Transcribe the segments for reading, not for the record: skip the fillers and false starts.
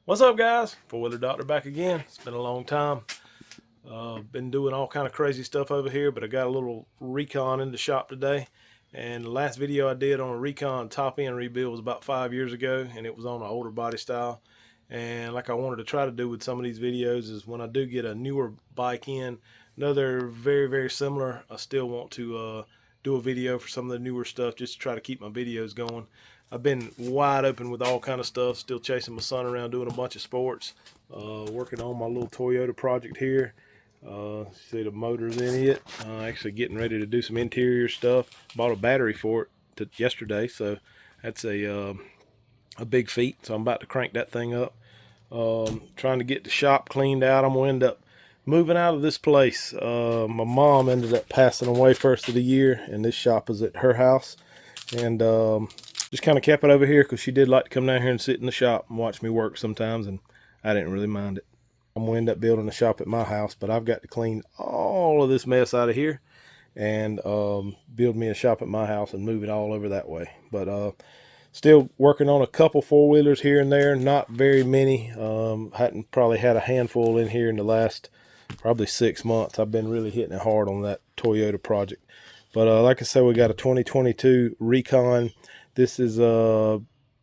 What's up, guys? Four-wheeler doctor back again. It's been a long time. Been doing all kind of crazy stuff over here, but I got a little Recon in the shop today. And the last video I did on a Recon top end rebuild was about 5 years ago, and it was on an older body style. And like I wanted to try to do with some of these videos is when I do get a newer bike in, know they're very similar, I still want to do a video for some of the newer stuff just to try to keep my videos going. I've been wide open with all kind of stuff, still chasing my son around doing a bunch of sports, working on my little Toyota project here. See the motor's in it, actually getting ready to do some interior stuff. Bought a battery for it yesterday, so that's a big feat, so I'm about to crank that thing up. Trying to get the shop cleaned out. I'm gonna end up moving out of this place. My mom ended up passing away first of the year, and this shop is at her house, and just kind of kept it over here because she did like to come down here and sit in the shop and watch me work sometimes, and I didn't really mind it. I'm gonna end up building a shop at my house, but I've got to clean all of this mess out of here and build me a shop at my house and move it all over that way. But still working on a couple four-wheelers here and there, not very many. Hadn't probably had a handful in here in the last probably 6 months. I've been really hitting it hard on that Toyota project. But like I said, we got a 2022 Recon. This is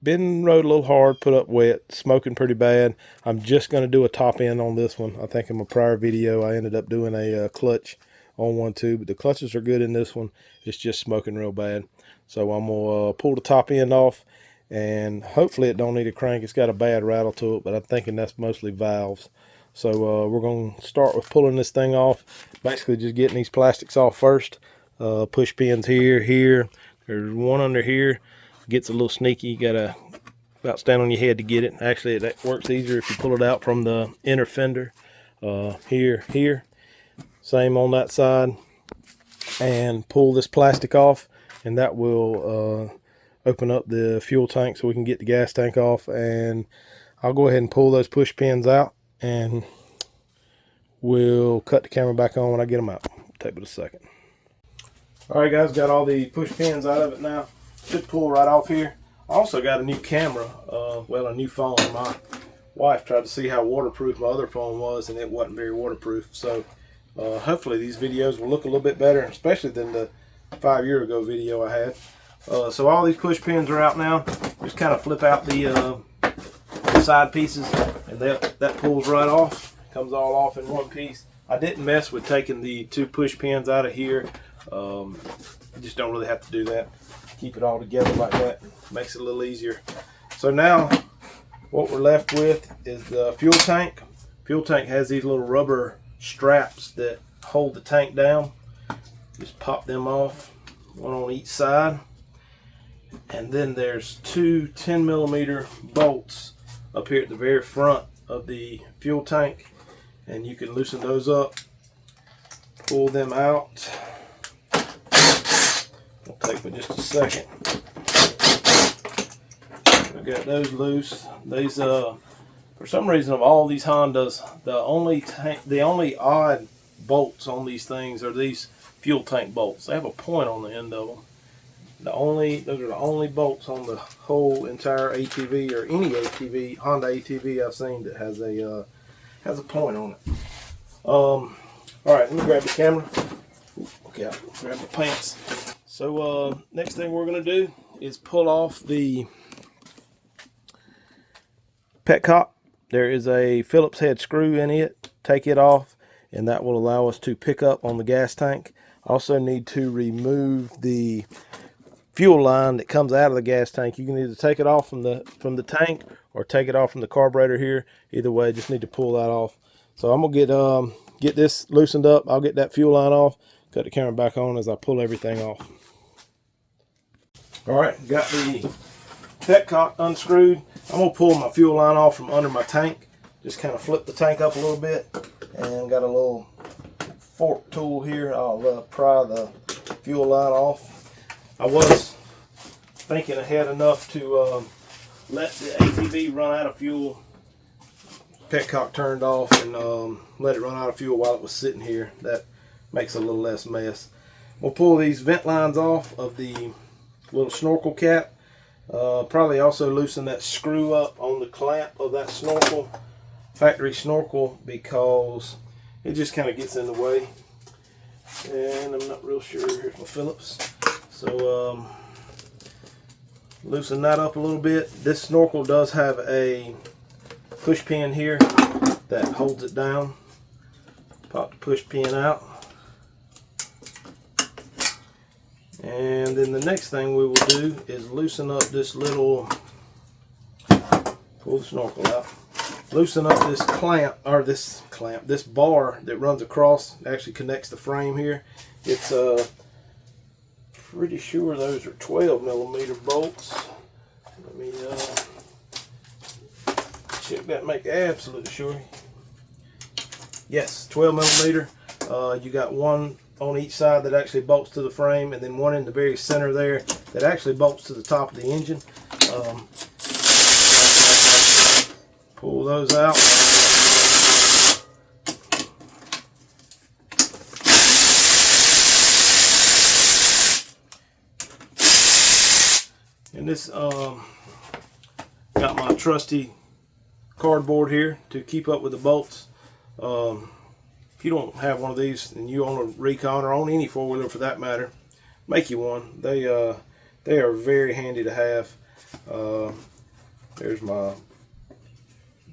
been rode a little hard, put up wet, smoking pretty bad. I'm just going to do a top end on this one. I think in my prior video I ended up doing a clutch on one too, but the clutches are good in this one. It's just smoking real bad. So I'm going to pull the top end off, and hopefully it don't need a crank. It's got a bad rattle to it, but I'm thinking that's mostly valves. So we're going to start with pulling this thing off, basically just getting these plastics off first. Push pins here. There's one under here. Gets a little sneaky. You gotta about stand on your head to get it. Actually, that works easier if you pull it out from the inner fender. Here. Same on that side. And pull this plastic off, and that will open up the fuel tank so we can get the gas tank off. And I'll go ahead and pull those push pins out, and we'll cut the camera back on when I get them out. Take it a second. Alright guys, got all the push pins out of it now. Should pull right off here. I also got a new camera, well, a new phone. My wife tried to see how waterproof my other phone was, and it wasn't very waterproof. So hopefully these videos will look a little bit better, especially than the 5 year ago video I had. So all these push pins are out now. Just kind of flip out the side pieces, and that pulls right off. Comes all off in one piece. I didn't mess with taking the two push pins out of here. I just don't really have to do that. Keep it all together like that. Makes it a little easier. So now what we're left with is the fuel tank. Fuel tank has these little rubber straps that hold the tank down. Just pop them off, one on each side. And then there's two 10mm bolts up here at the very front of the fuel tank, and you can loosen those up, pull them out. It'll take me just a second. I got those loose. These for some reason of all these Hondas, the only odd bolts on these things are these fuel tank bolts. They have a point on the end of them. Those are the only bolts on the whole entire ATV, or any ATV, Honda ATV I've seen that has a point on it. All right, let me grab the camera. Okay, I'll grab my pants. So next thing we're going to do is pull off the petcock. There is a Phillips head screw in it. Take it off, and that will allow us to pick up on the gas tank. Also need to remove the fuel line that comes out of the gas tank. You can either take it off from the tank or take it off from the carburetor here. Either way, just need to pull that off. So I'm gonna get this loosened up. I'll get that fuel line off, cut the camera back on as I pull everything off. All right, got the petcock unscrewed. I'm gonna pull my fuel line off from under my tank. Just kind of flip the tank up a little bit, and got a little fork tool here. I'll pry the fuel line off. I was thinking ahead enough to let the ATV run out of fuel. Petcock turned off, and let it run out of fuel while it was sitting here. That makes a little less mess. We'll pull these vent lines off of the little snorkel cap. Probably also loosen that screw up on the clamp of that snorkel, factory snorkel, because it just kind of gets in the way. And I'm not real sure. Here's my Phillips. So loosen that up a little bit. This snorkel does have a push pin here that holds it down. Pop the push pin out. And then the next thing we will do is loosen up this little, pull the snorkel out, loosen up this clamp, or this bar that runs across, actually connects the frame here. It's pretty sure those are 12mm bolts. Let me check that, make absolutely sure. Yes, 12mm. You got one on each side that actually bolts to the frame, and then one in the very center there that actually bolts to the top of the engine. Pull those out. And this got my trusty cardboard here to keep up with the bolts. If you don't have one of these and you own a Recon or own any four-wheeler for that matter, make you one. They are very handy to have. There's my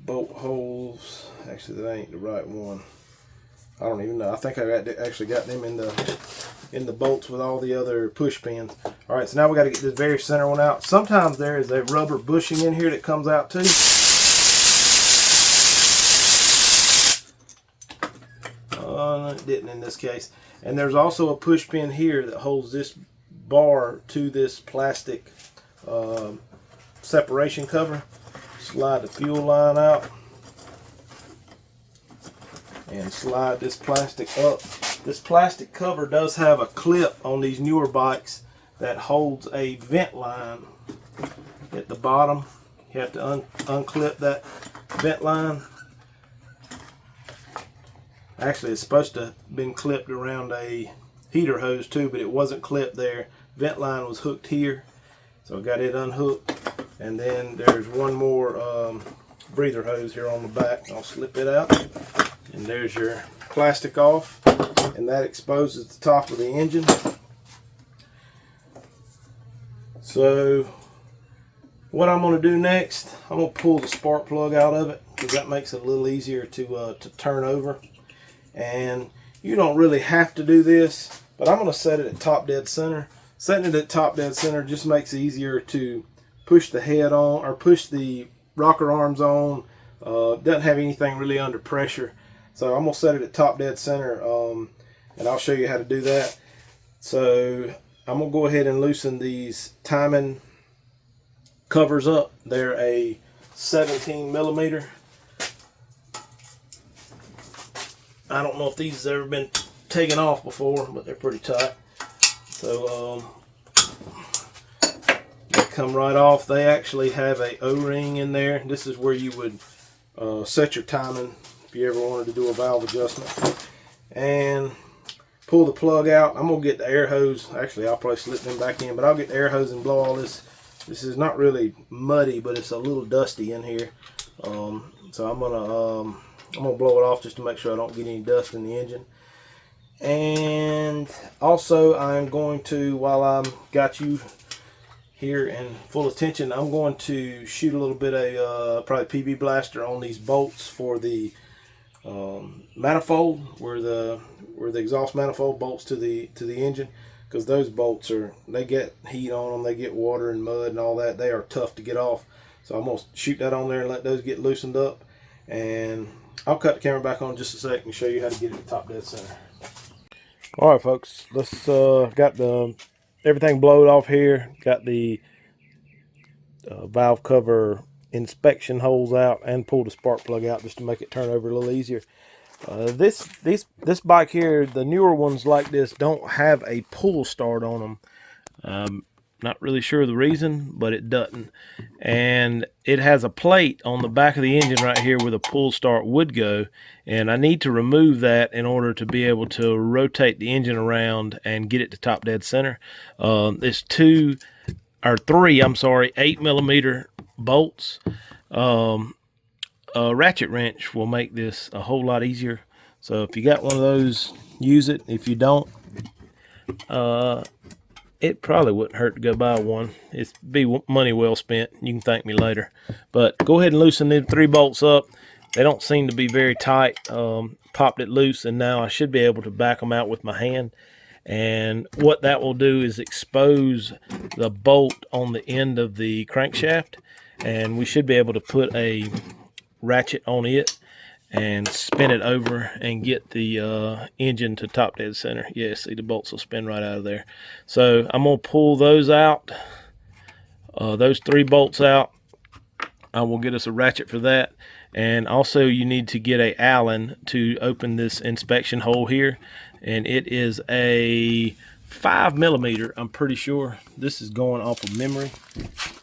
bolt holes. Actually, that ain't the right one. I don't even know. I think I actually got them in the bolts with all the other push pins. All right, so now we got to get this very center one out. Sometimes there is a rubber bushing in here that comes out too. It didn't in this case. And there's also a push pin here that holds this bar to this plastic separation cover. Slide the fuel line out and slide this plastic up. This plastic cover does have a clip on these newer bikes that holds a vent line at the bottom. You have to unclip that vent line. Actually, it's supposed to have been clipped around a heater hose too, but it wasn't clipped there. Vent line was hooked here, so I got it unhooked. And then there's one more breather hose here on the back. I'll slip it out, and there's your plastic off, and that exposes the top of the engine. So what I'm going to do next, I'm going to pull the spark plug out of it, because that makes it a little easier to turn over. And you don't really have to do this, but I'm going to set it at top dead center. Setting it at top dead center just makes it easier to push the head on, or push the rocker arms on. Doesn't have anything really under pressure. So I'm going to set it at top dead center, and I'll show you how to do that. So I'm going to go ahead and loosen these timing covers up. They're a 17mm. I don't know if these have ever been taken off before, but they're pretty tight. So they come right off. They actually have a O-ring in there. This is where you would set your timing if you ever wanted to do a valve adjustment. And pull the plug out. I'm going to get the air hose. Actually, I'll probably slip them back in, but I'll get the air hose and blow all this. This is not really muddy, but it's a little dusty in here. So I'm gonna blow it off just to make sure I don't get any dust in the engine. And also I'm going to, while I'm got you here in full attention, I'm going to shoot a little bit of probably PB blaster on these bolts for the manifold, where the exhaust manifold bolts to the engine, because those bolts they get heat on them, they get water and mud and all that. They are tough to get off. So I'm gonna shoot that on there and let those get loosened up, and I'll cut the camera back on just a sec and show you how to get it to top dead center. All right, folks, let's got everything blowed off here. Got the valve cover inspection holes out, and pulled the spark plug out just to make it turn over a little easier. This bike here, the newer ones like this, don't have a pull start on them. Not really sure the reason, but it doesn't. And it has a plate on the back of the engine right here where the pull start would go, and I need to remove that in order to be able to rotate the engine around and get it to top dead center. There's two or 3, I'm sorry, 8mm bolts. A ratchet wrench will make this a whole lot easier. So if you got one of those, use it. If you don't, it probably wouldn't hurt to go buy one. It'd be money well spent. You can thank me later. But go ahead and loosen the 3 bolts up. They don't seem to be very tight. Popped it loose, and now I should be able to back them out with my hand. And what that will do is expose the bolt on the end of the crankshaft, and we should be able to put a ratchet on it and spin it over and get the engine to top dead center. Yeah, see, the bolts will spin right out of there. So I'm gonna pull those out, those 3 bolts out. I will get us a ratchet for that. And also you need to get a Allen to open this inspection hole here, and it is a 5mm. I'm pretty sure. This is going off of memory,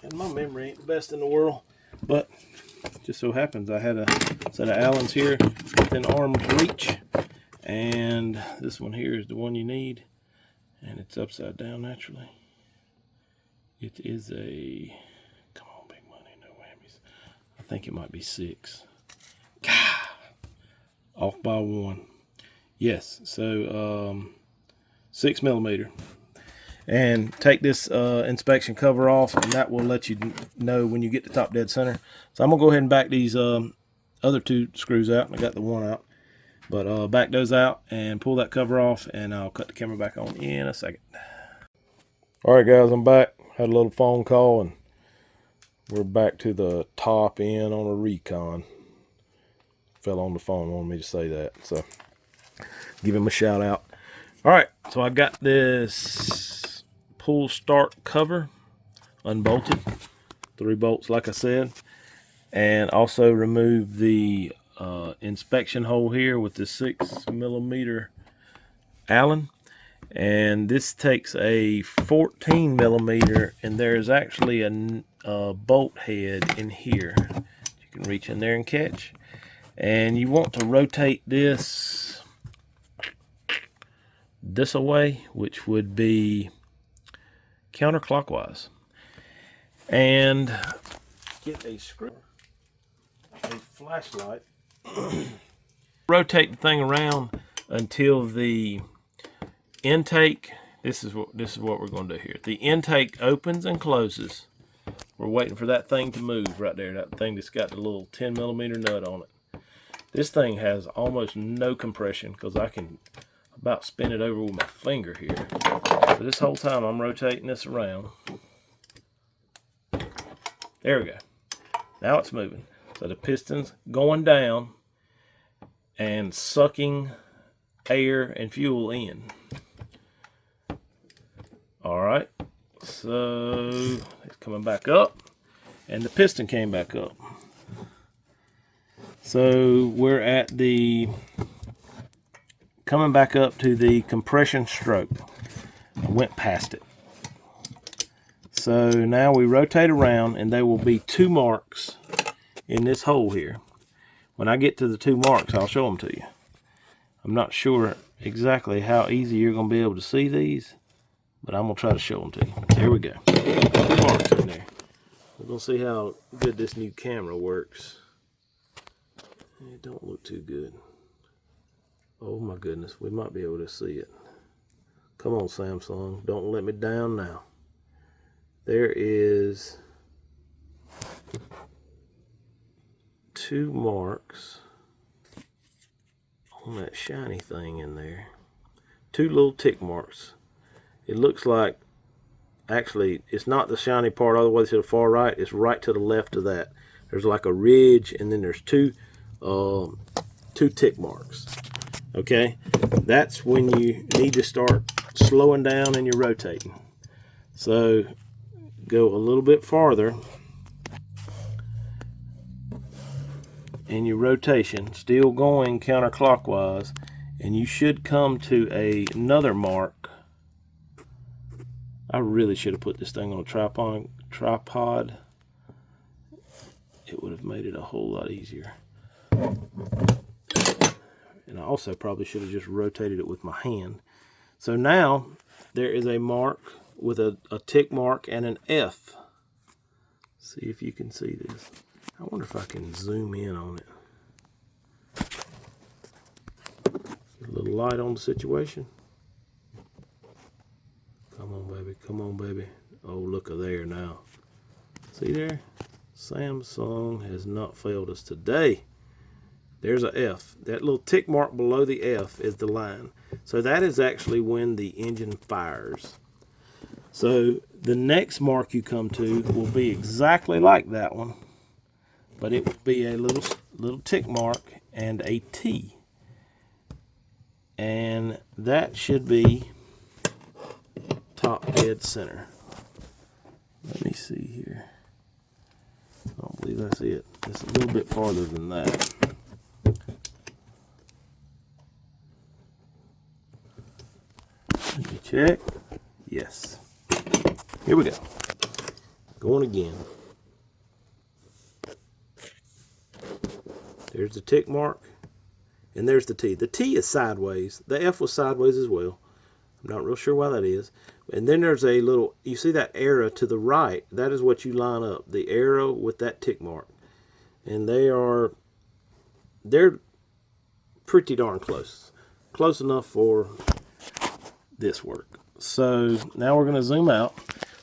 and my memory ain't the best in the world, but just so happens I had a set of Allens here within arm's reach, and this one here is the one you need, and it's upside down naturally. It is a, come on, big money, no whammies. I think it might be 6. God, off by 1. Yes, so 6mm. And take this inspection cover off, and that will let you know when you get to top dead center. So I'm gonna go ahead and back these other 2 screws out. I got the one out, but back those out and pull that cover off, and I'll cut the camera back on in a second. All right, guys, I'm back. Had a little phone call, and we're back to the top end on a Recon. Fell on the phone, wanted me to say that, so give him a shout out. All right, so I got this pull start cover unbolted, 3 bolts like I said, and also remove the inspection hole here with the 6mm Allen. And this takes a 14mm, and there's actually a bolt head in here you can reach in there and catch. And you want to rotate this away, which would be counterclockwise, and get a screw, a flashlight, rotate the thing around until the intake, this is what we're going to do here. The intake opens and closes. We're waiting for that thing to move right there, that thing that's got the little 10mm nut on it. This thing has almost no compression because I can about spin it over with my finger here. So this whole time I'm rotating this around. There we go. Now it's moving. So the piston's going down and sucking air and fuel in. All right, so it's coming back up, and the piston came back up. So we're at the, coming back up to the compression stroke. I went past it. So now we rotate around, and there will be 2 marks in this hole here. When I get to the 2 marks, I'll show them to you. I'm not sure exactly how easy you're going to be able to see these, but I'm going to try to show them to you. There we go. 2 marks in there. We're going to see how good this new camera works. It don't look too good. Oh my goodness, we might be able to see it. Come on, Samsung, don't let me down now. There is 2 marks on that shiny thing in there. 2 little tick marks. It looks like, actually, it's not the shiny part all the way to the far right. It's right to the left of that. There's like a ridge, and then there's 2 tick marks. Okay, that's when you need to start slowing down and you're rotating. So go a little bit farther in your rotation, still going counterclockwise, and you should come to another mark. I really should have put this thing on a tripod. It would have made it a whole lot easier. And I also probably should have just rotated it with my hand. So now there is a mark with a tick mark and an F. See if you can see this. I wonder if I can zoom in on it. Get a little light on the situation. Come on, baby. Come on, baby. Oh, look at there now. See there? Samsung has not failed us today. There's a F. That little tick mark below the F is the line. So that is actually when the engine fires. So the next mark you come to will be exactly like that one, but it will be a little tick mark and a T. And that should be top dead center. Let me see here. I don't believe that's it. It's a little bit farther than that. Let me check. Yes. Here we go. Going again. There's the tick mark, and there's the T. The T is sideways. The F was sideways as well. I'm not real sure why that is. And then there's a little, you see that arrow to the right? That is what you line up, the arrow with that tick mark. And they're pretty darn close. Close enough for this work. So now we're going to zoom out.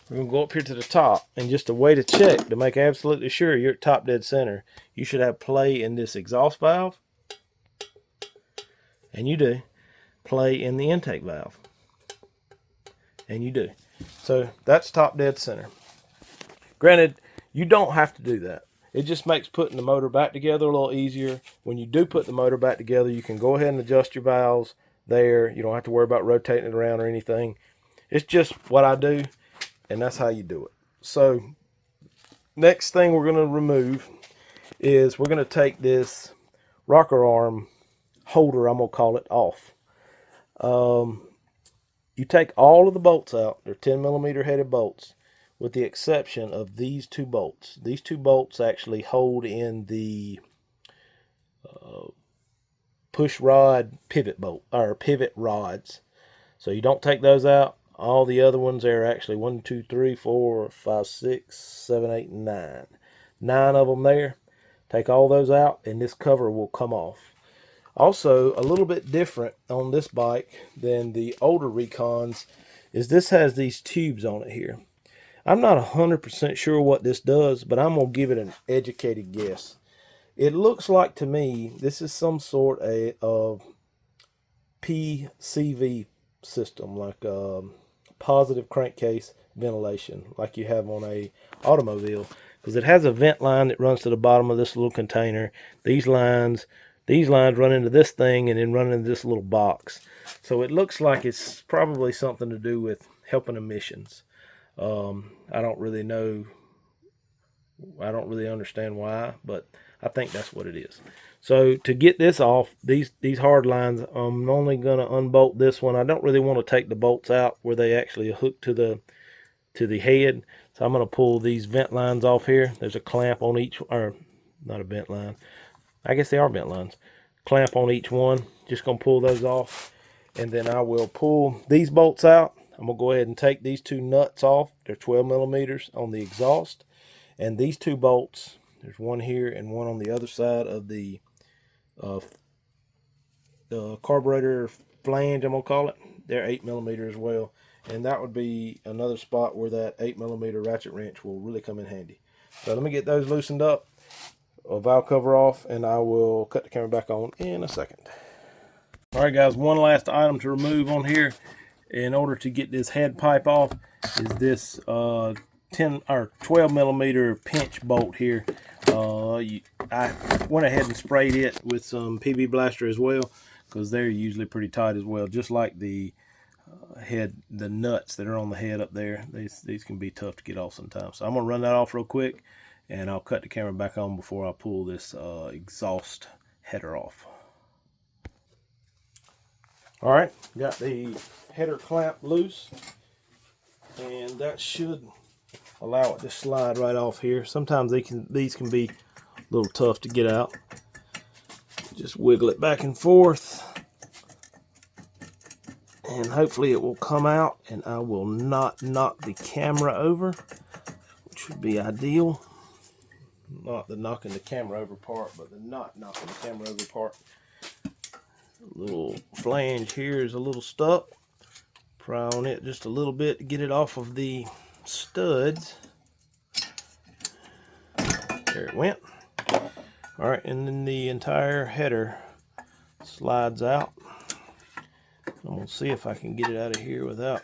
We're going to go up here to the top, and just a way to check to make absolutely sure you're at top dead center, you should have play in this exhaust valve, and you do. Play in the intake valve, and you do. So that's top dead center. Granted, you don't have to do that. It just makes putting the motor back together a little easier. When you do put the motor back together, you can go ahead and adjust your valves there. You don't have to worry about rotating it around or anything. It's just what I do, and that's how you do it. So next thing we're going to remove is we're going to take this rocker arm holder, I'm going to call it, off. You take all of the bolts out. They're 10mm headed bolts, with the exception of these two bolts. These two bolts actually hold in the push rod pivot bolt, or pivot rods. So you don't take those out. All the other ones are actually 1, 2, 3, 4, 5, 6, 7, 8, 9. 9 of them there. Take all those out, and this cover will come off. Also, a little bit different on this bike than the older Recons is this has these tubes on it here. I'm not 100% sure what this does, but I'm going to give it an educated guess. It looks like to me this is some sort of PCV system, like positive crankcase ventilation, like you have on a automobile, because it has a vent line that runs to the bottom of this little container. These lines run into this thing and then run into this little box. So it looks like it's probably something to do with helping emissions. I don't really know. I don't really understand why, but I think that's what it is. So to get this off, these hard lines, I'm only going to unbolt this one. I don't really want to take the bolts out where they actually hook to the head. So I'm going to pull these vent lines off here. There's a clamp on each, or not a vent line. I guess they are vent lines. Clamp on each one. Just going to pull those off. And then I will pull these bolts out. I'm going to go ahead and take these two nuts off. They're 12mm on the exhaust. And these two bolts, there's one here and one on the other side of the carburetor flange, I'm going to call it. They're 8mm as well. And that would be another spot where that 8mm ratchet wrench will really come in handy. So let me get those loosened up. A valve cover off, and I will cut the camera back on in a second. Alright guys, one last item to remove on here in order to get this head pipe off is this 12mm pinch bolt here. I went ahead and sprayed it with some PB Blaster as well, because they're usually pretty tight as well, just like the the nuts that are on the head up there. These can be tough to get off sometimes. So I'm going to run that off real quick, and I'll cut the camera back on before I pull this exhaust header off. Alright, got the header clamp loose, and that should allow it to slide right off here. Sometimes these can be a little tough to get out. Just wiggle it back and forth, and hopefully it will come out and I will not knock the camera over, which would be ideal. Not the knocking the camera over part, but the not knocking the camera over part. Little flange here is a little stuck. Pry on it just a little bit to get it off of the studs. There it went. Alright, and then the entire header slides out. I'm going to see if I can get it out of here without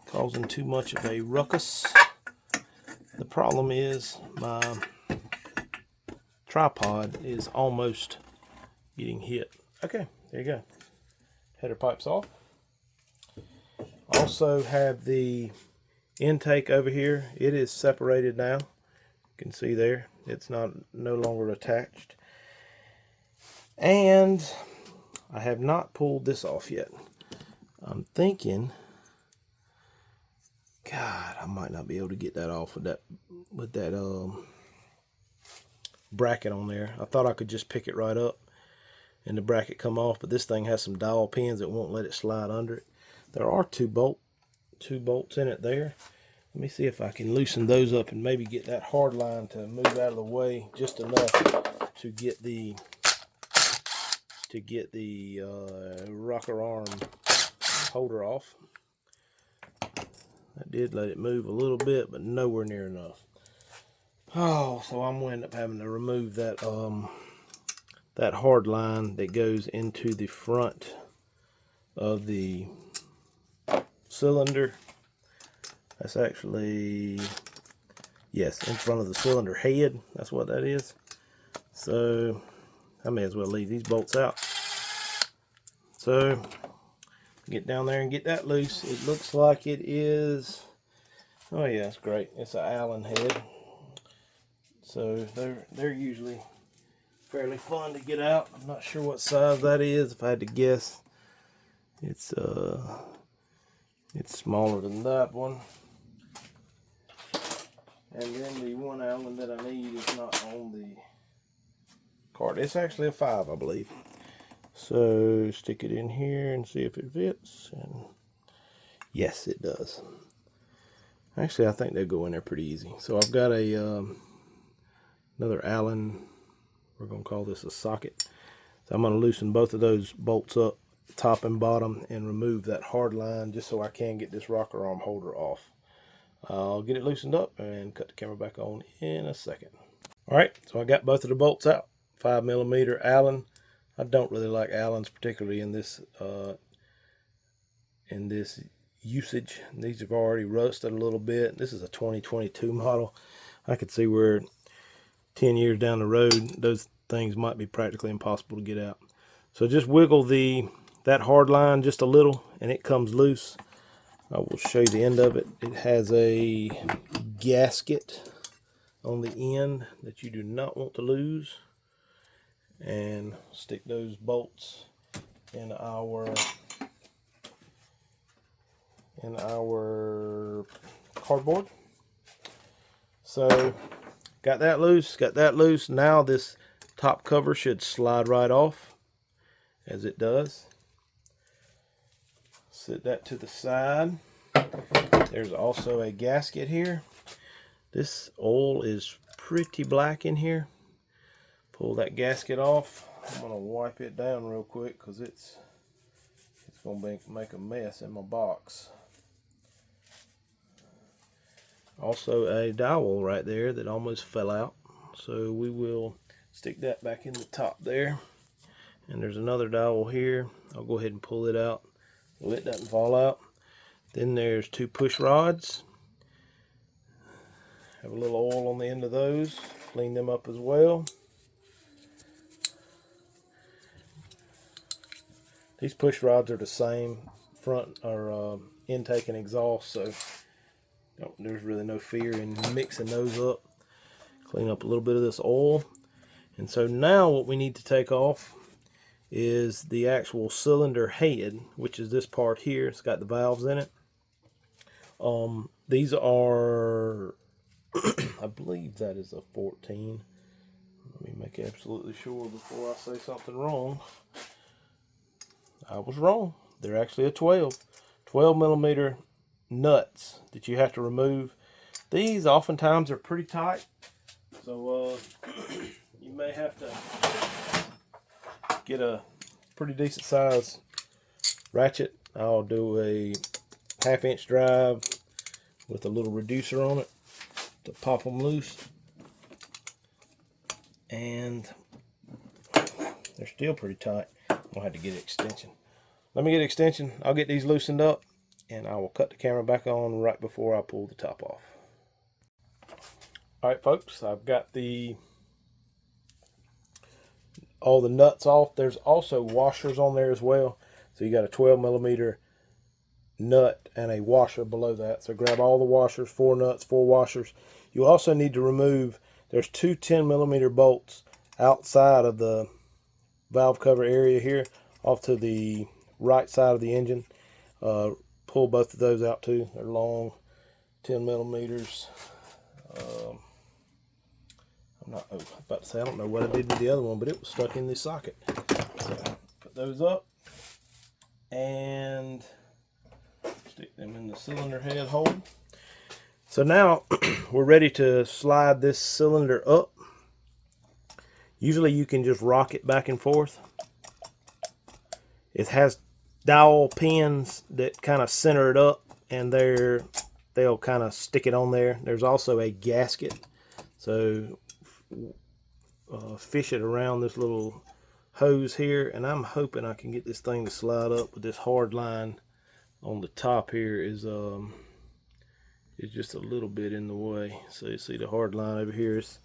causing too much of a ruckus. The problem is my tripod is almost getting hit. Okay, there you go. Header pipes off. Also have the intake over here. It is separated now. You can see there. It's no longer attached. And I have not pulled this off yet. I'm thinking, God, I might not be able to get that off with that bracket on there. I thought I could just pick it right up and the bracket come off, but this thing has some dowel pins that won't let it slide under it. There are two bolts in it there. Let me see if I can loosen those up and maybe get that hard line to move out of the way just enough to get the rocker arm holder off. I did let it move a little bit, but nowhere near enough. Oh, so I'm going to end up having to remove that that hard line that goes into the front of the cylinder. That's actually, yes, in front of the cylinder head. That's what that is. So I may as well leave these bolts out. So get down there and get that loose. It looks like it is, oh yeah, it's great. It's an Allen head. So they're usually fairly fun to get out. I'm not sure what size that is. If I had to guess, it's smaller than that one. And then the one Allen that I need is not on the card. It's actually a 5, I believe. So stick it in here and see if it fits. And yes, it does. Actually, I think they'll go in there pretty easy. So I've got a another Allen. We're going to call this a socket. So I'm going to loosen both of those bolts up, top and bottom, and remove that hard line just so I can get this rocker arm holder off. I'll get it loosened up and cut the camera back on in a second. Alright, so I got both of the bolts out. 5mm Allen. I don't really like Allens, particularly in this usage. These have already rusted a little bit. This is a 2022 model. I could see where 10 years down the road those things might be practically impossible to get out. So just wiggle that hard line just a little and it comes loose. I will show you the end of it. It has a gasket on the end that you do not want to lose. And stick those bolts in our cardboard. So got that loose. Now this top cover should slide right off, as it does. Set that to the side. There's also a gasket here. This oil is pretty black in here. Pull that gasket off. I'm gonna wipe it down real quick because it's gonna make a mess in my box. Also a dowel right there that almost fell out, so we will stick that back in the top there. And there's another dowel here. I'll go ahead and pull it out so it doesn't fall out. Then there's 2 push rods. Have a little oil on the end of those. Clean them up as well. These push rods are the same front or intake and exhaust, so there's really no fear in mixing those up. Clean up a little bit of this oil. And so now what we need to take off is the actual cylinder head, which is this part here. It's got the valves in it. These are, I believe that is a 14. Let me make absolutely sure before I say something wrong. I was wrong. they're actually a 12 millimeter nuts that you have to remove. These oftentimes are pretty tight, so you may have to get a pretty decent size ratchet. I'll do a 1/2 inch drive with a little reducer on it to pop them loose, and they're still pretty tight. I'll have to get an extension. Let me get an extension. I'll get these loosened up, and I will cut the camera back on right before I pull the top off. All right, folks, I've got all the nuts off. There's also washers on there as well. So you got a 12 millimeter nut and a washer below that. So grab all the washers, 4 nuts, 4 washers. You also need to remove, there's 2 10 millimeter bolts outside of the valve cover area here, off to the right side of the engine. Pull both of those out too. They're long, 10 millimeters. I'm about to say, I don't know what I did with the other one, but it was stuck in this socket. So put those up and stick them in the cylinder head hole. So now we're ready to slide this cylinder up. Usually you can just rock it back and forth. It has dowel pins that kind of center it up, and they'll kind of stick it on there. There's also a gasket, so fish it around this little hose here, and I'm hoping I can get this thing to slide up. With this hard line on the top here is just a little bit in the way. So you see the hard line over here is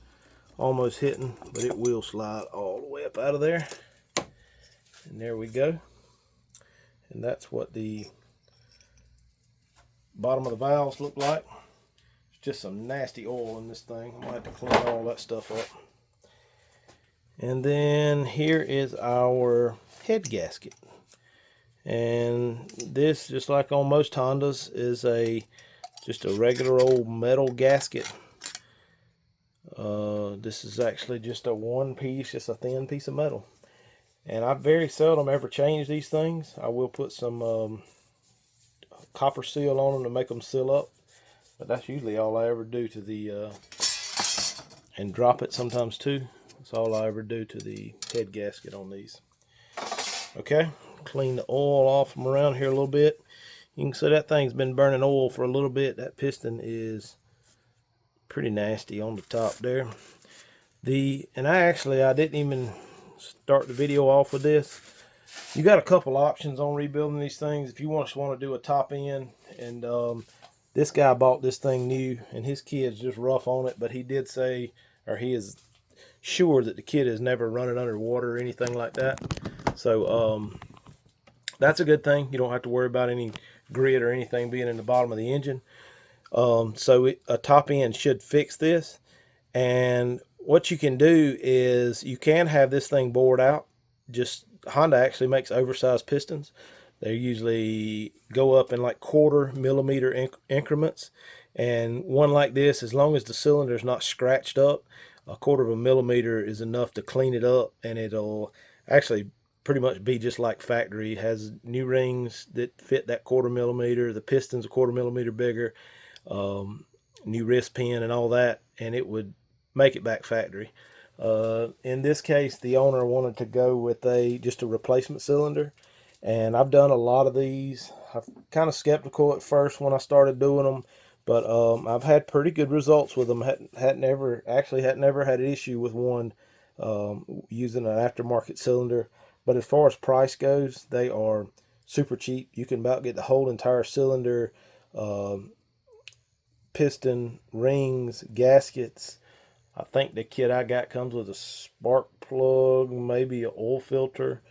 almost hitting, but it will slide all the way up out of there. And there we go. And that's what the bottom of the valves look like. It's just some nasty oil in this thing. I might have to clean all that stuff up. And then here is our head gasket. And this, just like on most Hondas, is just a regular old metal gasket. This is actually just a one piece, just a thin piece of metal. And I very seldom ever change these things. I will put some copper seal on them to make them seal up, but that's usually all I ever do to the and drop it sometimes too. That's all I ever do to the head gasket on these. Okay, clean the oil off from around here a little bit. You can see that thing's been burning oil for a little bit. That piston is pretty nasty on the top there. And I didn't even start the video off with this. You got a couple options on rebuilding these things. If you just want to do a top end, and this guy bought this thing new, and his kid's just rough on it, but he did say, or he is sure that the kid has never run it underwater or anything like that. So that's a good thing. You don't have to worry about any grit or anything being in the bottom of the engine. So a top end should fix this. And what you can do is you can have this thing bored out. Honda actually makes oversized pistons. They usually go up in like 1/4 millimeter increments. And one like this, as long as the cylinder is not scratched up, 1/4 millimeter is enough to clean it up, and it'll actually pretty much be just like factory. It has new rings that fit that 1/4 millimeter. The piston's 1/4 millimeter bigger, new wrist pin and all that, and it would make it back factory. In this case, the owner wanted to go with just a replacement cylinder, and I've done a lot of these. I'm kind of skeptical at first when I started doing them, but I've had pretty good results with them. Hadn't ever had an issue with one using an aftermarket cylinder. But as far as price goes, they are super cheap. You can about get the whole entire cylinder, piston, rings, gaskets. I think the kit I got comes with a spark plug, maybe an oil filter.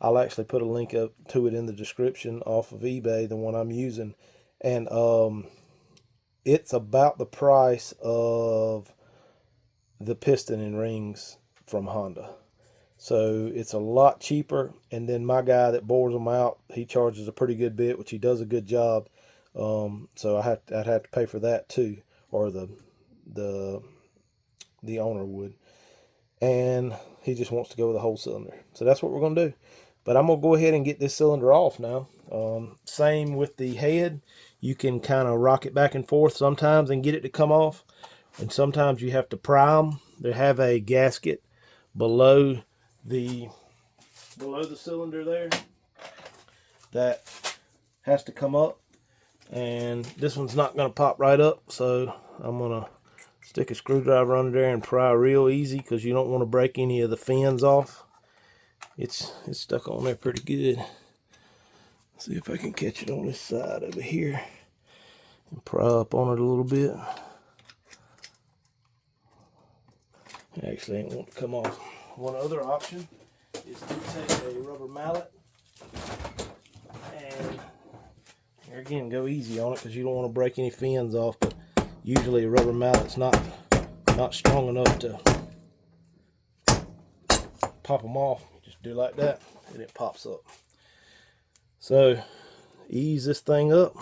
I'll actually put a link up to it in the description off of eBay, the one I'm using. And it's about the price of the piston and rings from Honda. So it's a lot cheaper. And then my guy that bores them out, he charges a pretty good bit, which he does a good job. So I'd have to pay for that too, or the owner would. And he just wants to go with a whole cylinder. So that's what we're going to do. But I'm gonna go ahead and get this cylinder off now. Same with the head. You can kind of rock it back and forth sometimes and get it to come off, and sometimes you have to pry them. They have a gasket below the cylinder there that has to come up, and this one's not going to pop right up, so I'm going to stick a screwdriver under there and pry real easy, because you don't want to break any of the fins off. It's stuck on there pretty good. See if I can catch it on this side over here and pry up on it a little bit. Actually, it won't come off. One other option is to take a rubber mallet and here again, go easy on it, because you don't want to break any fins off, but usually a rubber mallet's not strong enough to pop them off. Just do like that and it pops up. So ease this thing up.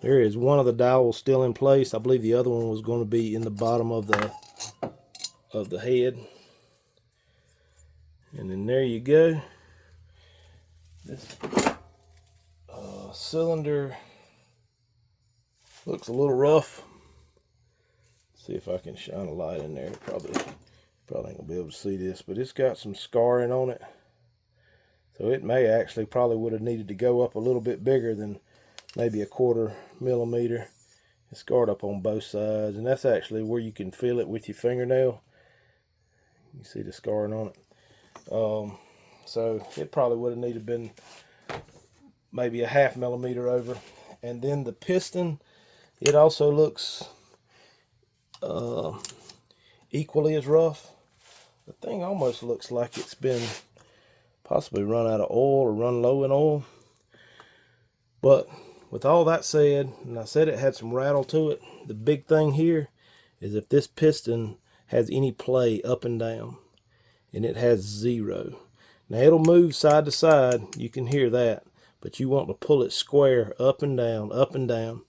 There is one of the dowels still in place. I believe the other one was going to be in the bottom of the head. And then there you go. This cylinder looks a little rough. See if I can shine a light in there. Probably ain't gonna be able to see this, but it's got some scarring on it. So it may actually probably would have needed to go up a little bit bigger than maybe 1/4 millimeter. It's scarred up on both sides, and that's actually where you can feel it with your fingernail. You see the scarring on it. So it probably would have needed been maybe 1/2 millimeter over. And then the piston, it also looks equally as rough. The thing almost looks like it's been possibly run out of oil or run low in oil. But with all that said, and I said it had some rattle to it, the big thing here is if this piston has any play up and down, and it has 0. Now it'll move side to side, you can hear that, but you want to pull it square up and down, up and down.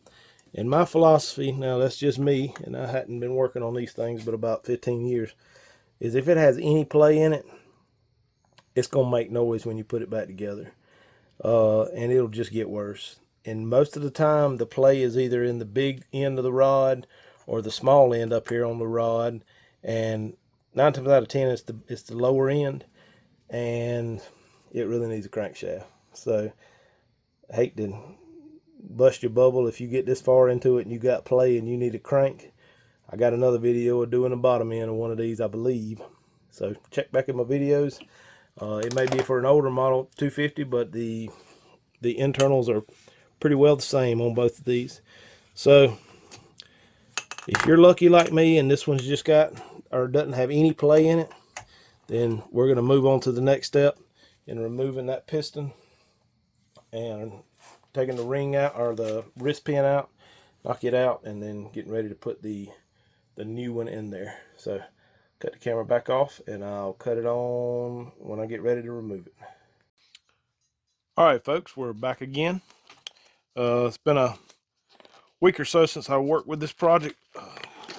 And my philosophy, now that's just me, and I hadn't been working on these things but about 15 years, is if it has any play in it, it's gonna make noise when you put it back together, and it'll just get worse. And most of the time the play is either in the big end of the rod or the small end up here on the rod, and 9 times out of 10 it's the lower end, and it really needs a crankshaft. So I hate to bust your bubble if you get this far into it and you got play and you need a crank. I got another video of doing the bottom end of one of these, I believe, so check back in my videos. It may be for an older model 250, but the internals are pretty well the same on both of these. So if you're lucky like me and this one's just got or doesn't have any play in it, then we're going to move on to the next step in removing that piston and taking the ring out, or the wrist pin out, knock it out, and then getting ready to put the new one in there. So cut the camera back off and I'll cut it on when I get ready to remove it. All right, folks, we're back again. It's been a week or so since I worked with this project.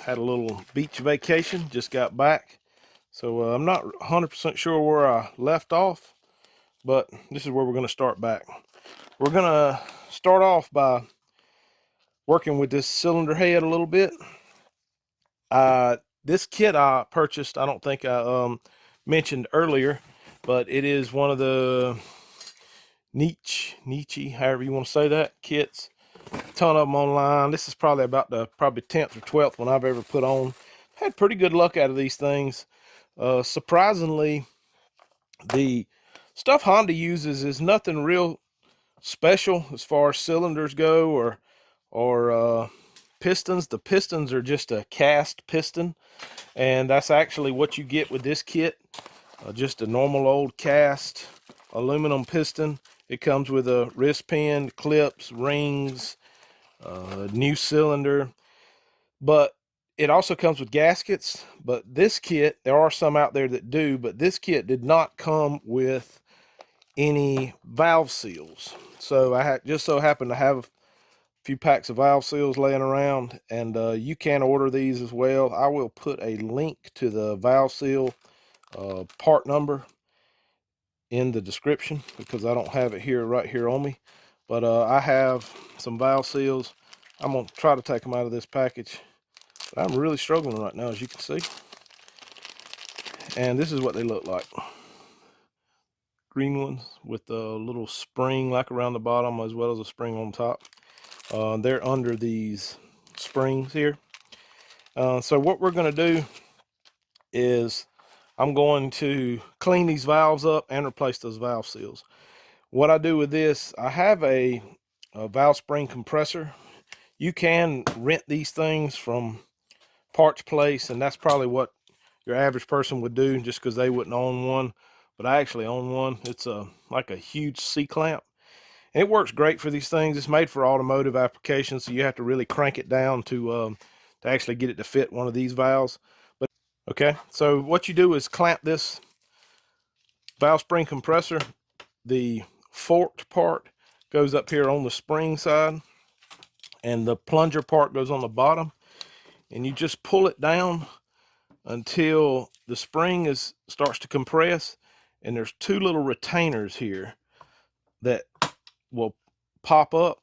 Had a little beach vacation, just got back. So I'm not 100% sure where I left off, but this is where we're going to start back. We're going to start off by working with this cylinder head a little bit. This kit I purchased, I don't think I mentioned earlier, but it is one of the Nietzsche, however you want to say that, kits. A ton of them online. This is probably about the 10th or 12th one I've ever put on. Had pretty good luck out of these things. Surprisingly, the stuff Honda uses is nothing real special as far as cylinders go or pistons. The pistons are just a cast piston, and that's actually what you get with this kit. Just a normal old cast aluminum piston. It comes with a wrist pin, clips, rings, new cylinder, but it also comes with gaskets. But this kit, there are some out there that do, but this kit did not come with any valve seals. So I just so happened to have a few packs of valve seals laying around, and you can order these as well. I will put a link to the valve seal part number in the description because I don't have it here right here on me. But I have some valve seals. I'm going to try to take them out of this package. But I'm really struggling right now, as you can see. And this is what they look like. Green ones with a little spring like around the bottom as well as a spring on top. They're under these springs here. So what we're going to do is I'm going to clean these valves up and replace those valve seals. What I do with this, I have a valve spring compressor. You can rent these things from Parts Place, and that's probably what your average person would do just because they wouldn't own one. But I actually own one. It's like a huge C-clamp. And it works great for these things. It's made for automotive applications, so you have to really crank it down to actually get it to fit one of these valves. But okay, so what you do is clamp this valve spring compressor. The forked part goes up here on the spring side, and the plunger part goes on the bottom. And you just pull it down until the spring starts to compress, and there's two little retainers here that will pop up.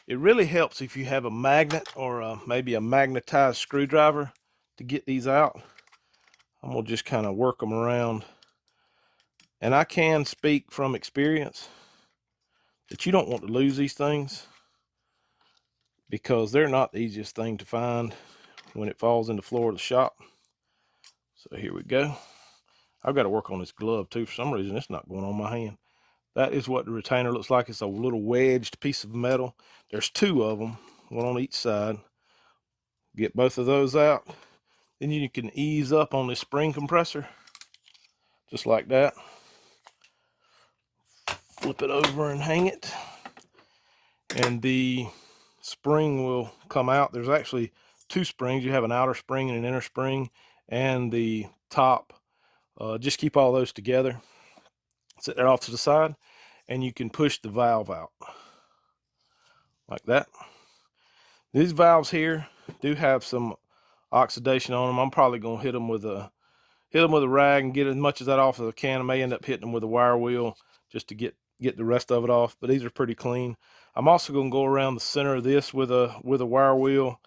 It really helps if you have a magnet or maybe a magnetized screwdriver to get these out. I'm gonna just kind of work them around, and I can speak from experience that you don't want to lose these things because they're not the easiest thing to find when it falls in the floor of the shop. So here we go. I've got to work on this glove too. For some reason, it's not going on my hand. That is what the retainer looks like. It's a little wedged piece of metal. There's two of them, one on each side. Get both of those out. Then you can ease up on this spring compressor, just like that. Flip it over and hang it. And the spring will come out. There's actually two springs. You have an outer spring and an inner spring, and the top. Just keep all those together. Set that off to the side, and you can push the valve out like that. These valves here do have some oxidation on them. I'm probably going to hit them with a rag and get as much of that off as I can. I may end up hitting them with a wire wheel just to get the rest of it off, but these are pretty clean. I'm also going to go around the center of this with a wire wheel.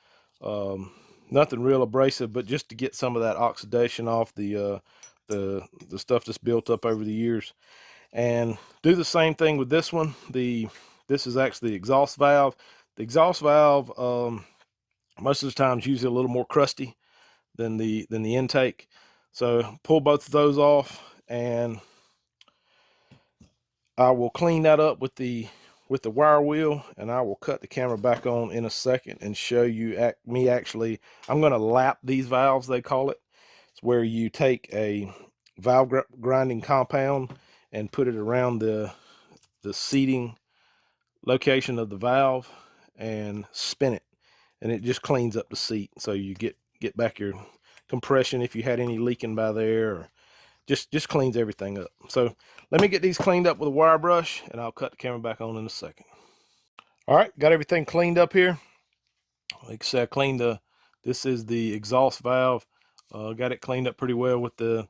Nothing real abrasive, but just to get some of that oxidation off the stuff that's built up over the years. And do the same thing with this one. This is actually the exhaust valve. The exhaust valve most of the time is usually a little more crusty than the intake. So pull both of those off, and I will clean that up with the wire wheel, and I will cut the camera back on in a second and show you me actually. I'm going to lap these valves, they call it. It's where you take a valve grinding compound and put it around the seating location of the valve and spin it, and it just cleans up the seat, so you get back your compression if you had any leaking by there, or just cleans everything up. So let me get these cleaned up with a wire brush, and I'll cut the camera back on in a second. All right, got everything cleaned up here. Like I said, I cleaned this is the exhaust valve. Got it cleaned up pretty well with the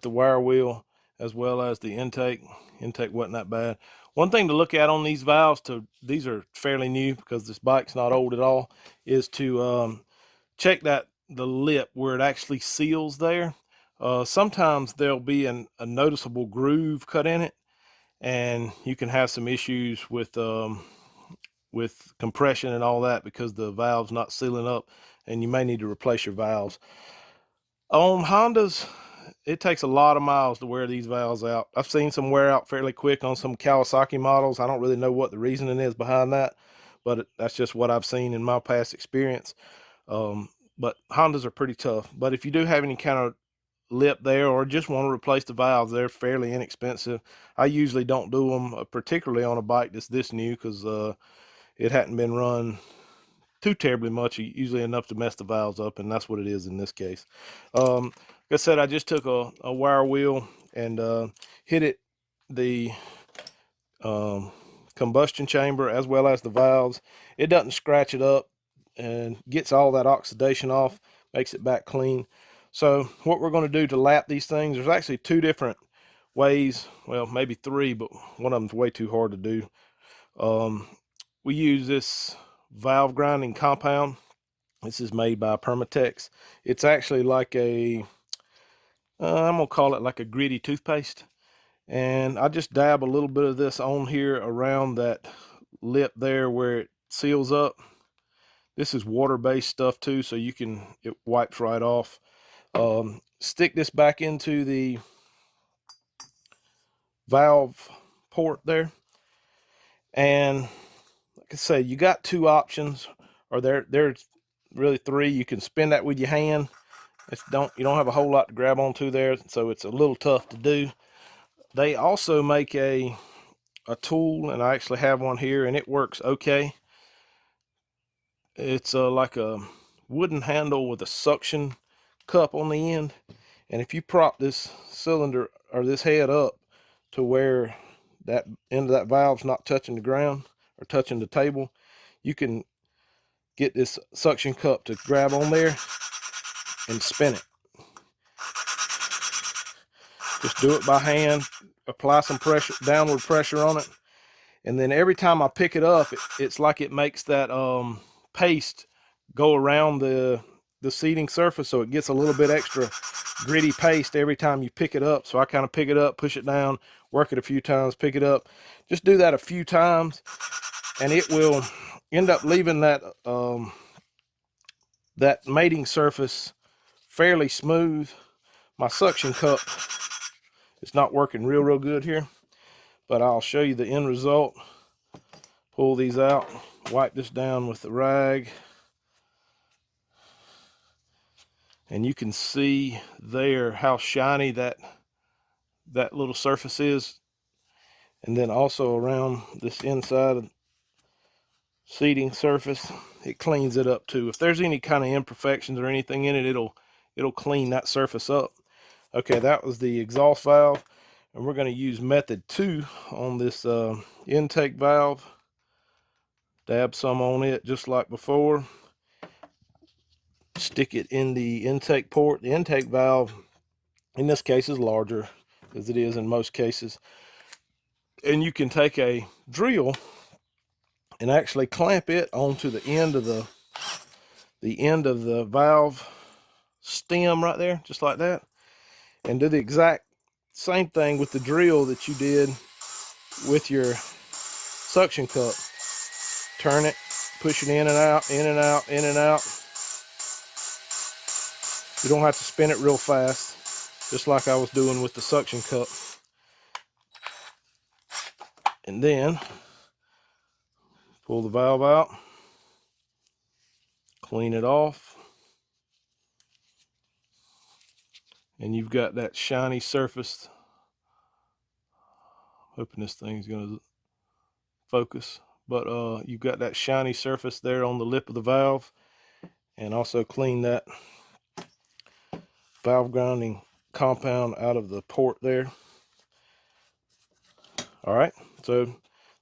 wire wheel, as well as the intake. Intake wasn't that bad. One thing to look at on these valves, these are fairly new because this bike's not old at all, is to check the lip where it actually seals there. Sometimes there'll be a noticeable groove cut in it, and you can have some issues with compression and all that because the valve's not sealing up, and you may need to replace your valves. On Hondas, it takes a lot of miles to wear these valves out. I've seen some wear out fairly quick on some Kawasaki models. I don't really know what the reasoning is behind that, but that's just what I've seen in my past experience. But Hondas are pretty tough. But if you do have any kind of lip there, or just want to replace the valves, they're fairly inexpensive. I usually don't do them, particularly on a bike that's this new, because it hadn't been run too terribly much, usually enough to mess the valves up, and that's what it is in this case. Like I said, I just took a wire wheel and hit it the combustion chamber as well as the valves. It doesn't scratch it up and gets all that oxidation off, makes it back clean. So what we're going to do to lap these things, there's actually two different ways, well, maybe 3, but one of them's way too hard to do. We use this valve grinding compound. This is made by Permatex. It's actually like a, I'm gonna call it like a gritty toothpaste. And I just dab a little bit of this on here around that lip there where it seals up. This is water-based stuff too, so it wipes right off. Stick this back into the valve port there, and like I say, you got 2 options, or there's really 3. You can spin that with your hand. You don't have a whole lot to grab onto there, so it's a little tough to do. They also make a tool, and I actually have one here, and it works okay. It's like a wooden handle with a suction cup on the end, and if you prop this cylinder or this head up to where that end of that valve's not touching the ground or touching the table, you can get this suction cup to grab on there and spin it. Just do it by hand, apply some pressure, downward pressure on it, and then every time I pick it up, it's like it makes that paste go around the seating surface, so it gets a little bit extra gritty paste every time you pick it up. So I kind of pick it up, push it down, work it a few times, pick it up. Just do that a few times, and it will end up leaving that that mating surface fairly smooth. My suction cup is not working real good here, but I'll show you the end result. Pull these out, wipe this down with the rag, and you can see there how shiny that little surface is. And then also around this inside of seating surface, it cleans it up too. If there's any kind of imperfections or anything in it, it'll clean that surface up. Okay, that was the exhaust valve, and we're going to use method 2 on this intake valve. Dab some on it just like before. Stick it in the intake port. The intake valve in this case is larger, as it is in most cases, and you can take a drill and actually clamp it onto the end of the valve stem right there, just like that, and do the exact same thing with the drill that you did with your suction cup. Turn it, push it in and out, in and out, in and out. You don't have to spin it real fast, just like I was doing with the suction cup. And then pull the valve out, clean it off, and you've got that shiny surface. Hoping this thing's going to focus, but you've got that shiny surface there on the lip of the valve, and also clean that valve grinding compound out of the port there. All right, so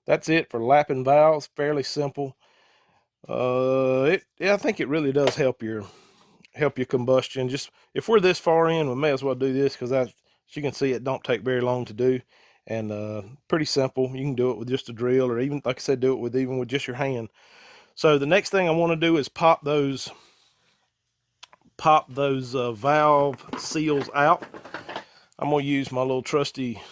that's it for lapping valves. Fairly simple. Yeah, I think it really does help your combustion. Just if we're this far in, we may as well do this, because as you can see, it don't take very long to do, and pretty simple. You can do it with just a drill, or even, like I said, do it even with just your hand. So the next thing I want to do is pop those valve seals out. I'm going to use my little trusty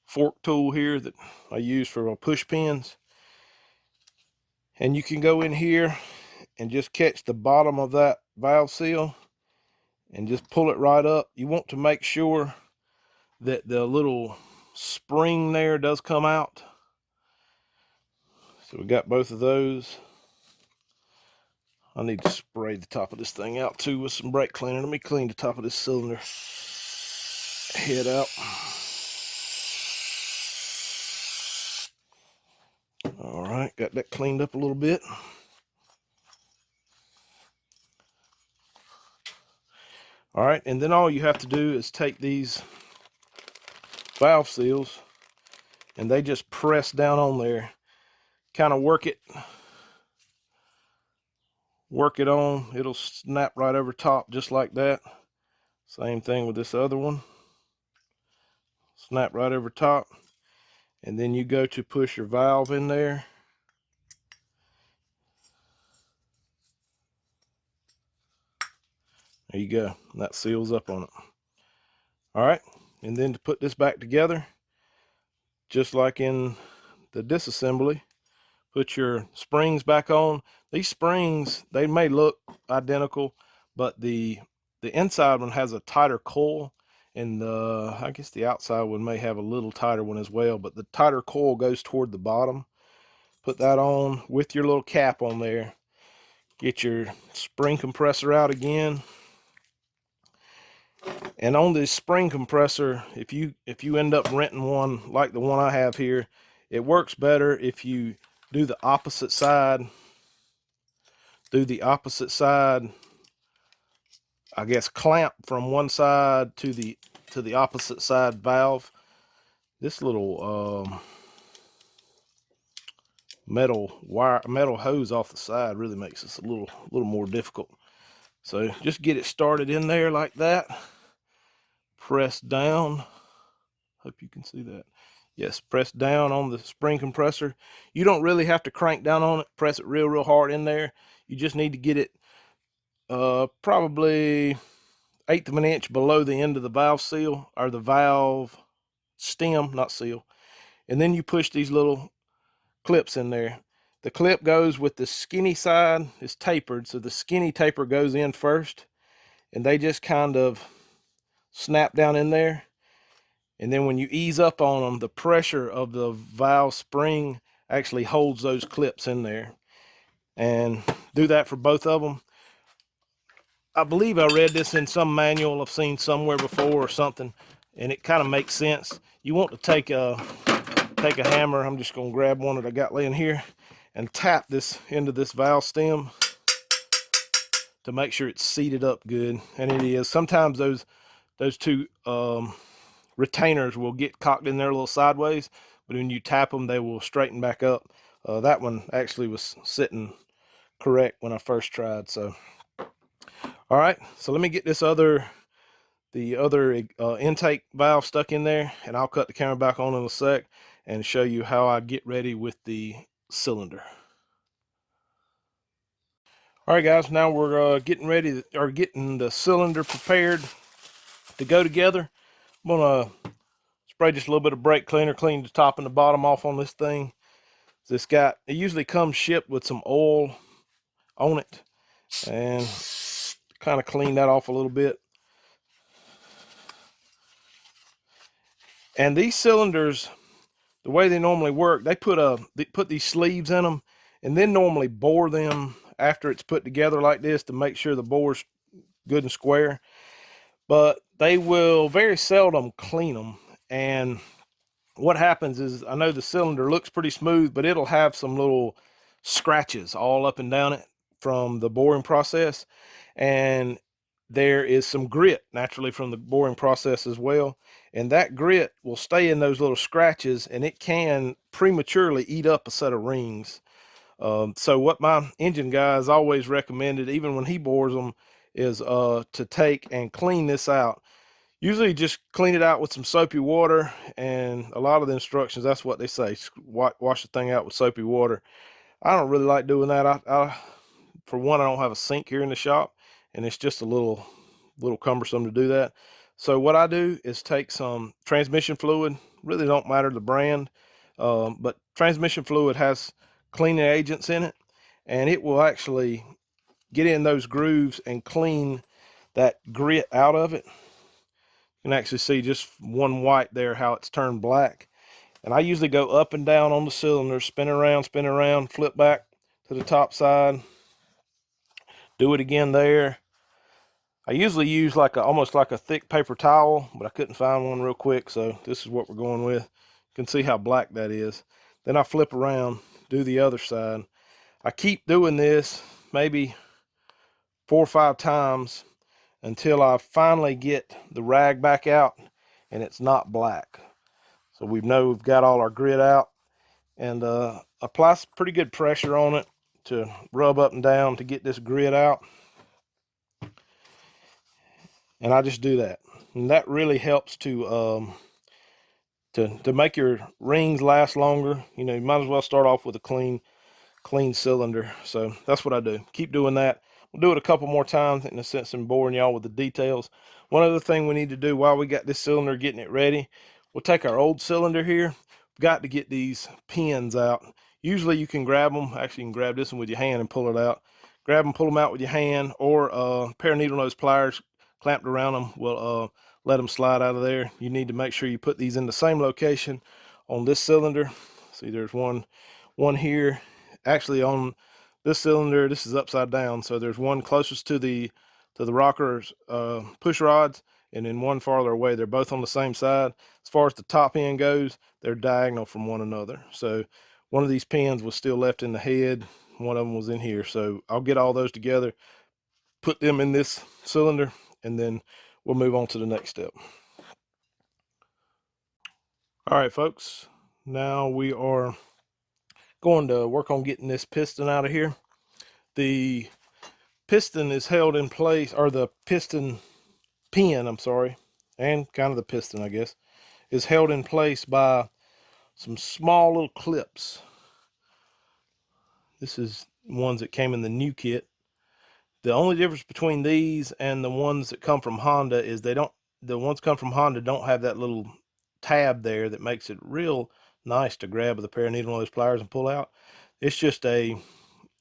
fork tool here that I use for my push pins, and you can go in here and just catch the bottom of that valve seal and just pull it right up. You want to make sure that the little spring there does come out. So we got both of those. I need to spray the top of this thing out too with some brake cleaner. Let me clean the top of this cylinder head out. All right, got that cleaned up a little bit. All right, and then all you have to do is take these valve seals, and they just press down on there. Kind of work it on. It'll snap right over top just like that. Same thing with this other one. snap right over top, and then you go to push your valve in there. There you go, that seals up on it. All right, and then to put this back together, just like in the disassembly, put your springs back on. These springs, they may look identical, but the inside one has a tighter coil, and I guess the outside one may have a little tighter one as well, but the tighter coil goes toward the bottom. Put that on with your little cap on there. Get your spring compressor out again. And on this spring compressor, if you end up renting one like the one I have here, it works better if you do the opposite side. Do the opposite side, I guess, clamp from one side to the opposite side valve. This little metal hose off the side really makes this a little more difficult. So just get it started in there like that. Press down. Hope you can see that. Yes, press down on the spring compressor. You don't really have to crank down on it. Press it real hard in there. You just need to get it probably 1/8 of an inch below the end of the valve seal, or the valve stem, not seal. And then you push these little clips in there. The clip goes with the skinny side. It's tapered, so the skinny taper goes in first, and they just kind of snap down in there. And then when you ease up on them, the pressure of the valve spring actually holds those clips in there. And do that for both of them. I believe I read this in some manual I've seen somewhere before or something, and it kind of makes sense. You want to take a hammer. I'm just going to grab one that I got laying here and tap this into this valve stem to make sure it's seated up good. And it is. Sometimes those two retainers will get cocked in there a little sideways, but when you tap them, they will straighten back up. That one actually was sitting correct when I first tried. So all right, so let me get the other intake valve stuck in there, and I'll cut the camera back on in a sec and show you how I get ready with the cylinder. All right, guys, now we're getting the cylinder prepared to go together. I'm gonna spray just a little bit of brake cleaner, clean the top and the bottom off on this thing. It usually comes shipped with some oil on it, and kind of clean that off a little bit. And these cylinders, the way they normally work, they put these sleeves in them, and then normally bore them after it's put together like this to make sure the bore's good and square. But they will very seldom clean them. And what happens is, I know the cylinder looks pretty smooth, but it'll have some little scratches all up and down it from the boring process. And there is some grit naturally from the boring process as well. And that grit will stay in those little scratches, and it can prematurely eat up a set of rings. So what my engine guy has always recommended, even when he bores them, is to take and clean this out. Usually just clean it out with some soapy water, and a lot of the instructions, that's what they say, wash the thing out with soapy water. I don't really like doing that. For one, I don't have a sink here in the shop, and it's just a little cumbersome to do that. So what I do is take some transmission fluid. Really don't matter the brand, but transmission fluid has cleaning agents in it, and it will actually get in those grooves and clean that grit out of it. You can actually see just one white there, how it's turned black. And I usually go up and down on the cylinder, spin around, flip back to the top side, do it again there. I usually use almost like a thick paper towel, but I couldn't find one real quick, so this is what we're going with. You can see how black that is. Then I flip around, do the other side. I keep doing this maybe 4 or 5 times until I finally get the rag back out and it's not black. So we've got all our grit out, and apply some pretty good pressure on it to rub up and down to get this grit out. And I just do that, and that really helps to to make your rings last longer, you know, you might as well start off with a clean cylinder. So that's what I do. Keep doing that. We'll do it a couple more times in a sense of boring y'all with the details. One other thing we need to do while we got this cylinder getting it ready, we'll take our old cylinder here. We've got to get these pins out. Usually you can grab them. Actually, you can grab this one with your hand and pull it out. Grab them, pull them out with your hand, or a pair of needle nose pliers clamped around them will let them slide out of there. You need to make sure you put these in the same location on this cylinder. See, there's one here. Actually, on this cylinder, this is upside down, so there's one closest to the rockers push rods, and then one farther away. They're both on the same side. As far as the top end goes, they're diagonal from one another. So one of these pins was still left in the head, one of them was in here. So I'll get all those together, put them in this cylinder, and then we'll move on to the next step. All right, folks, now we are going to work on getting this piston out of here. The piston is held in place, or the piston pin, I'm sorry, and kind of the piston, I guess, is held in place by some small little clips. This is ones that came in the new kit. The only difference between these and the ones that come from Honda is the ones come from Honda don't have that little tab there that makes it real nice to grab with a pair of needle nose pliers and pull out. It's just a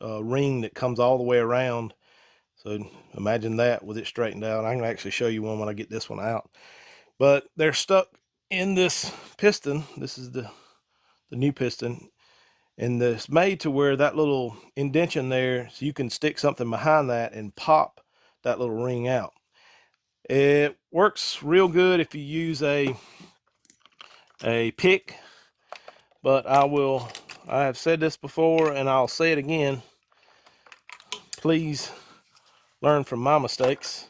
ring that comes all the way around. So imagine that with it straightened out. I can actually show you one when I get this one out. But they're stuck in this piston. This is the new piston. And it's made to where that little indentation there, so you can stick something behind that and pop that little ring out. It works real good if you use a pick, but I have said this before and I'll say it again. Please learn from my mistakes.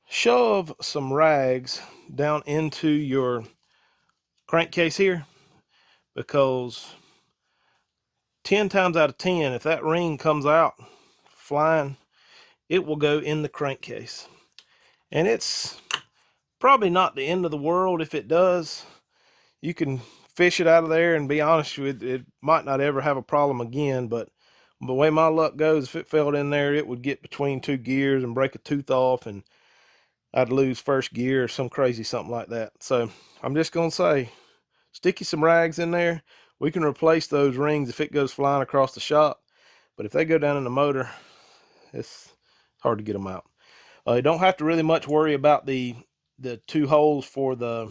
Shove some rags down into your crankcase here, because 10 times out of 10, if that ring comes out flying, it will go in the crankcase. And it's probably not the end of the world if it does. You can fish it out of there, and be honest with you, it might not ever have a problem again, but the way my luck goes, if it fell in there, it would get between two gears and break a tooth off, and I'd lose first gear or some crazy something like that. So I'm just going to say, stick you some rags in there. We can replace those rings if it goes flying across the shop. But if they go down in the motor, it's hard to get them out. You don't have to really much worry about the two holes for the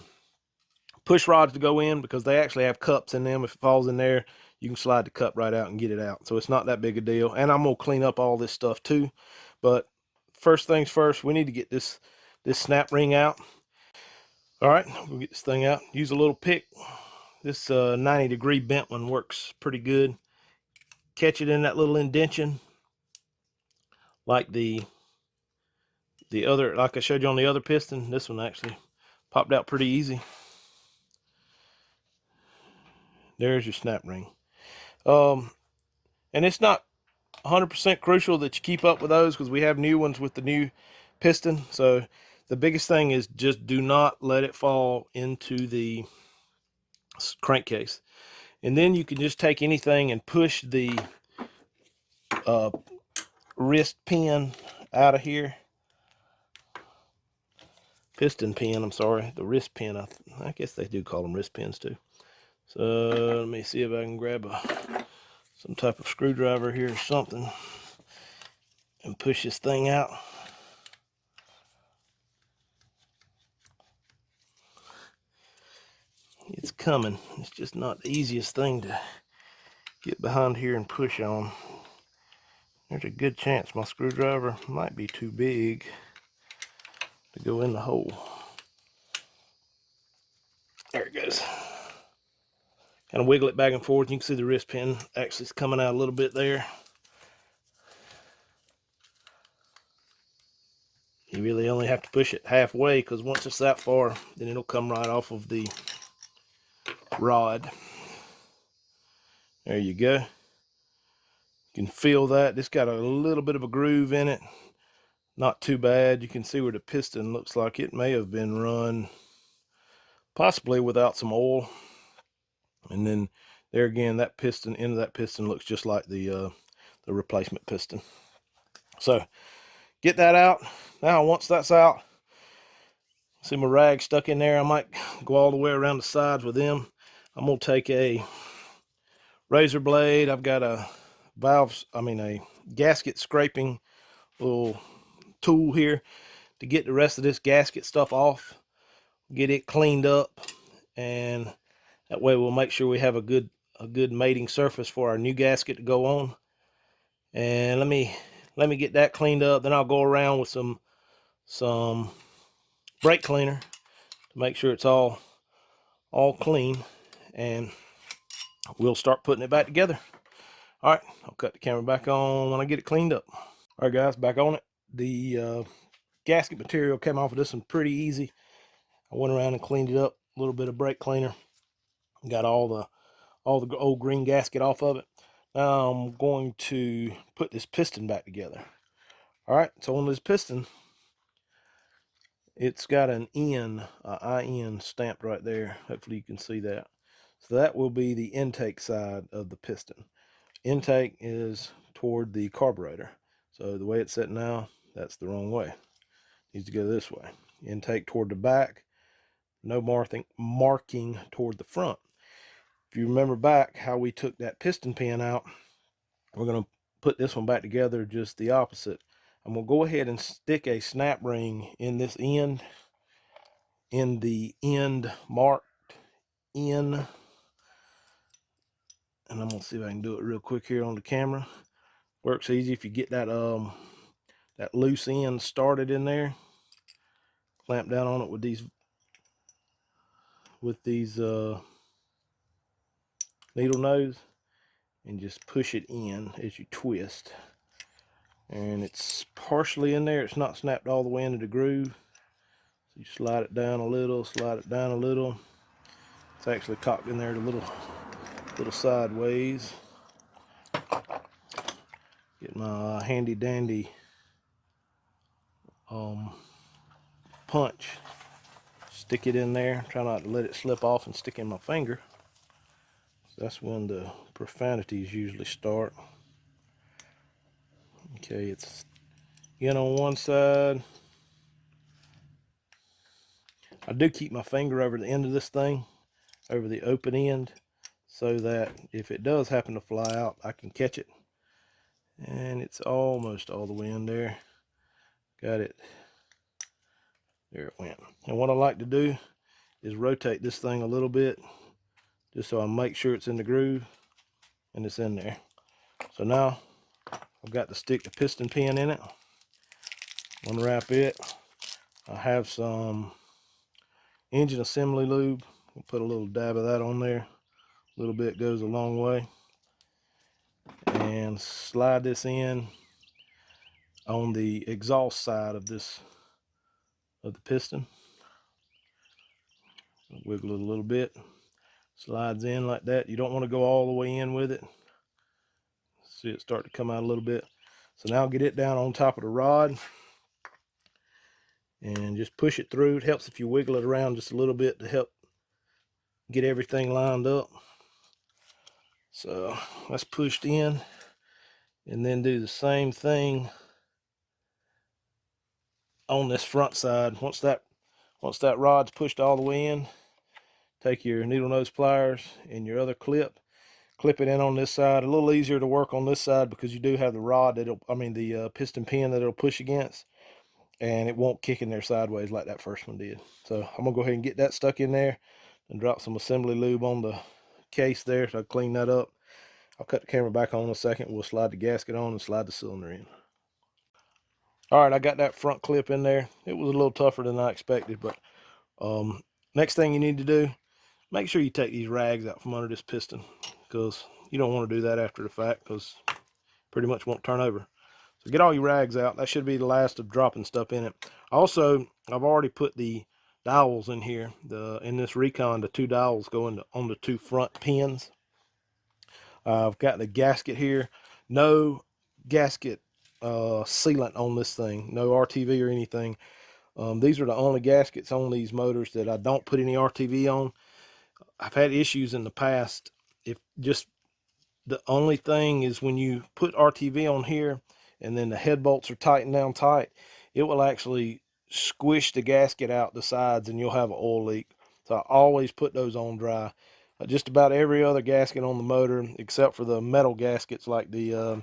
push rods to go in, because they actually have cups in them. If it falls in there, you can slide the cup right out and get it out. So it's not that big a deal. And I'm going to clean up all this stuff too. But first things first, we need to get this snap ring out. All right, we'll get this thing out. Use a little pick. This 90-degree bent one works pretty good. Catch it in that little indentation, like the other, like I showed you on the other piston. This one actually popped out pretty easy. There's your snap ring. And it's not 100% crucial that you keep up with those, because we have new ones with the new piston. So the biggest thing is just do not let it fall into the crankcase. And then you can just take anything and push the wrist pin out of here. Piston pin, I'm sorry, the wrist pin. I guess they do call them wrist pins too. So let me see if I can grab some type of screwdriver here or something and push this thing out. It's coming. It's just not the easiest thing to get behind here and push on. There's a good chance my screwdriver might be too big to go in the hole. There it goes. Kind of wiggle it back and forth. You can see the wrist pin actually is coming out a little bit there. You really only have to push it halfway, because once it's that far, then it'll come right off of the rod. There you go. You can feel that. It's got a little bit of a groove in it. Not too bad. You can see where the piston looks like it may have been run possibly without some oil. And then there again, that piston, end of that piston looks just like the replacement piston. So get that out. Now once that's out, see my rag stuck in there. I might go all the way around the sides with them. I'm gonna take a razor blade. I've got a a gasket scraping little tool here to get the rest of this gasket stuff off, get it cleaned up, and that way we'll make sure we have a good mating surface for our new gasket to go on. And let me get that cleaned up, then I'll go around with some brake cleaner to make sure it's all clean, and we'll start putting it back together. All right, I'll cut the camera back on when I get it cleaned up. All right, guys, back on it. The gasket material came off of this one pretty easy. I went around and cleaned it up, a little bit of brake cleaner, got all the old green gasket off of it. Now I'm going to put this piston back together. All right, so on this piston, it's got an N, IN stamped right there. Hopefully you can see that. So that will be the intake side of the piston. Intake is toward the carburetor. So the way it's set now, that's the wrong way. It needs to go this way. Intake toward the back, no marking toward the front. If you remember back how we took that piston pin out, we're going to put this one back together just the opposite. I'm going to go ahead and stick a snap ring in this end, in the end marked in, and I'm going to see if I can do it real quick here on the camera. Works easy if you get that that loose end started in there. Clamp down on it with these needle nose, and just push it in as you twist. And it's partially in there, it's not snapped all the way into the groove. So you slide it down a little, slide it down a little. It's actually cocked in there a little sideways. Get my handy dandy punch, stick it in there. Try not to let it slip off and stick in my finger. So that's when the profanities usually start. Okay, it's in on one side. I do keep my finger over the end of this thing, over the open end, so that if it does happen to fly out, I can catch it. And it's almost all the way in there. Got it. There it went. And what I like to do is rotate this thing a little bit, just so I make sure it's in the groove and it's in there. So now I've got to stick the piston pin in it, unwrap it. I have some engine assembly lube. I'll put a little dab of that on there. A little bit goes a long way. And slide this in on the exhaust side of the piston. Wiggle it a little bit. Slides in like that. You don't want to go all the way in with it. See it start to come out a little bit. So now get it down on top of the rod and just push it through. It helps if you wiggle it around just a little bit to help get everything lined up. So that's pushed in, and then do the same thing on this front side. Once that rod's pushed all the way in, take your needle nose pliers and your other clip it in on this side. A little easier to work on this side because you do have the rod the piston pin that it'll push against, and it won't kick in there sideways like that first one did. So I'm gonna go ahead and get that stuck in there and drop some assembly lube on the case there, so I'll clean that up. I'll cut the camera back on in a second. We'll slide the gasket on and slide the cylinder in. All right, I got that front clip in there. It was a little tougher than I expected, but next thing you need to do, make sure you take these rags out from under this piston, because you don't want to do that after the fact, because pretty much won't turn over. So get all your rags out. That should be the last of dropping stuff in it. Also, I've already put the dowels in here. In this Recon, the 2 dowels go on the 2 front pins. I've got the gasket here. No gasket sealant on this thing. No RTV or anything. These are the only gaskets on these motors that I don't put any RTV on. I've had issues in the past. If just the only thing is when you put RTV on here and then the head bolts are tightened down tight, it will actually squish the gasket out the sides and you'll have an oil leak. So I always put those on dry. Just about every other gasket on the motor, except for the metal gaskets like the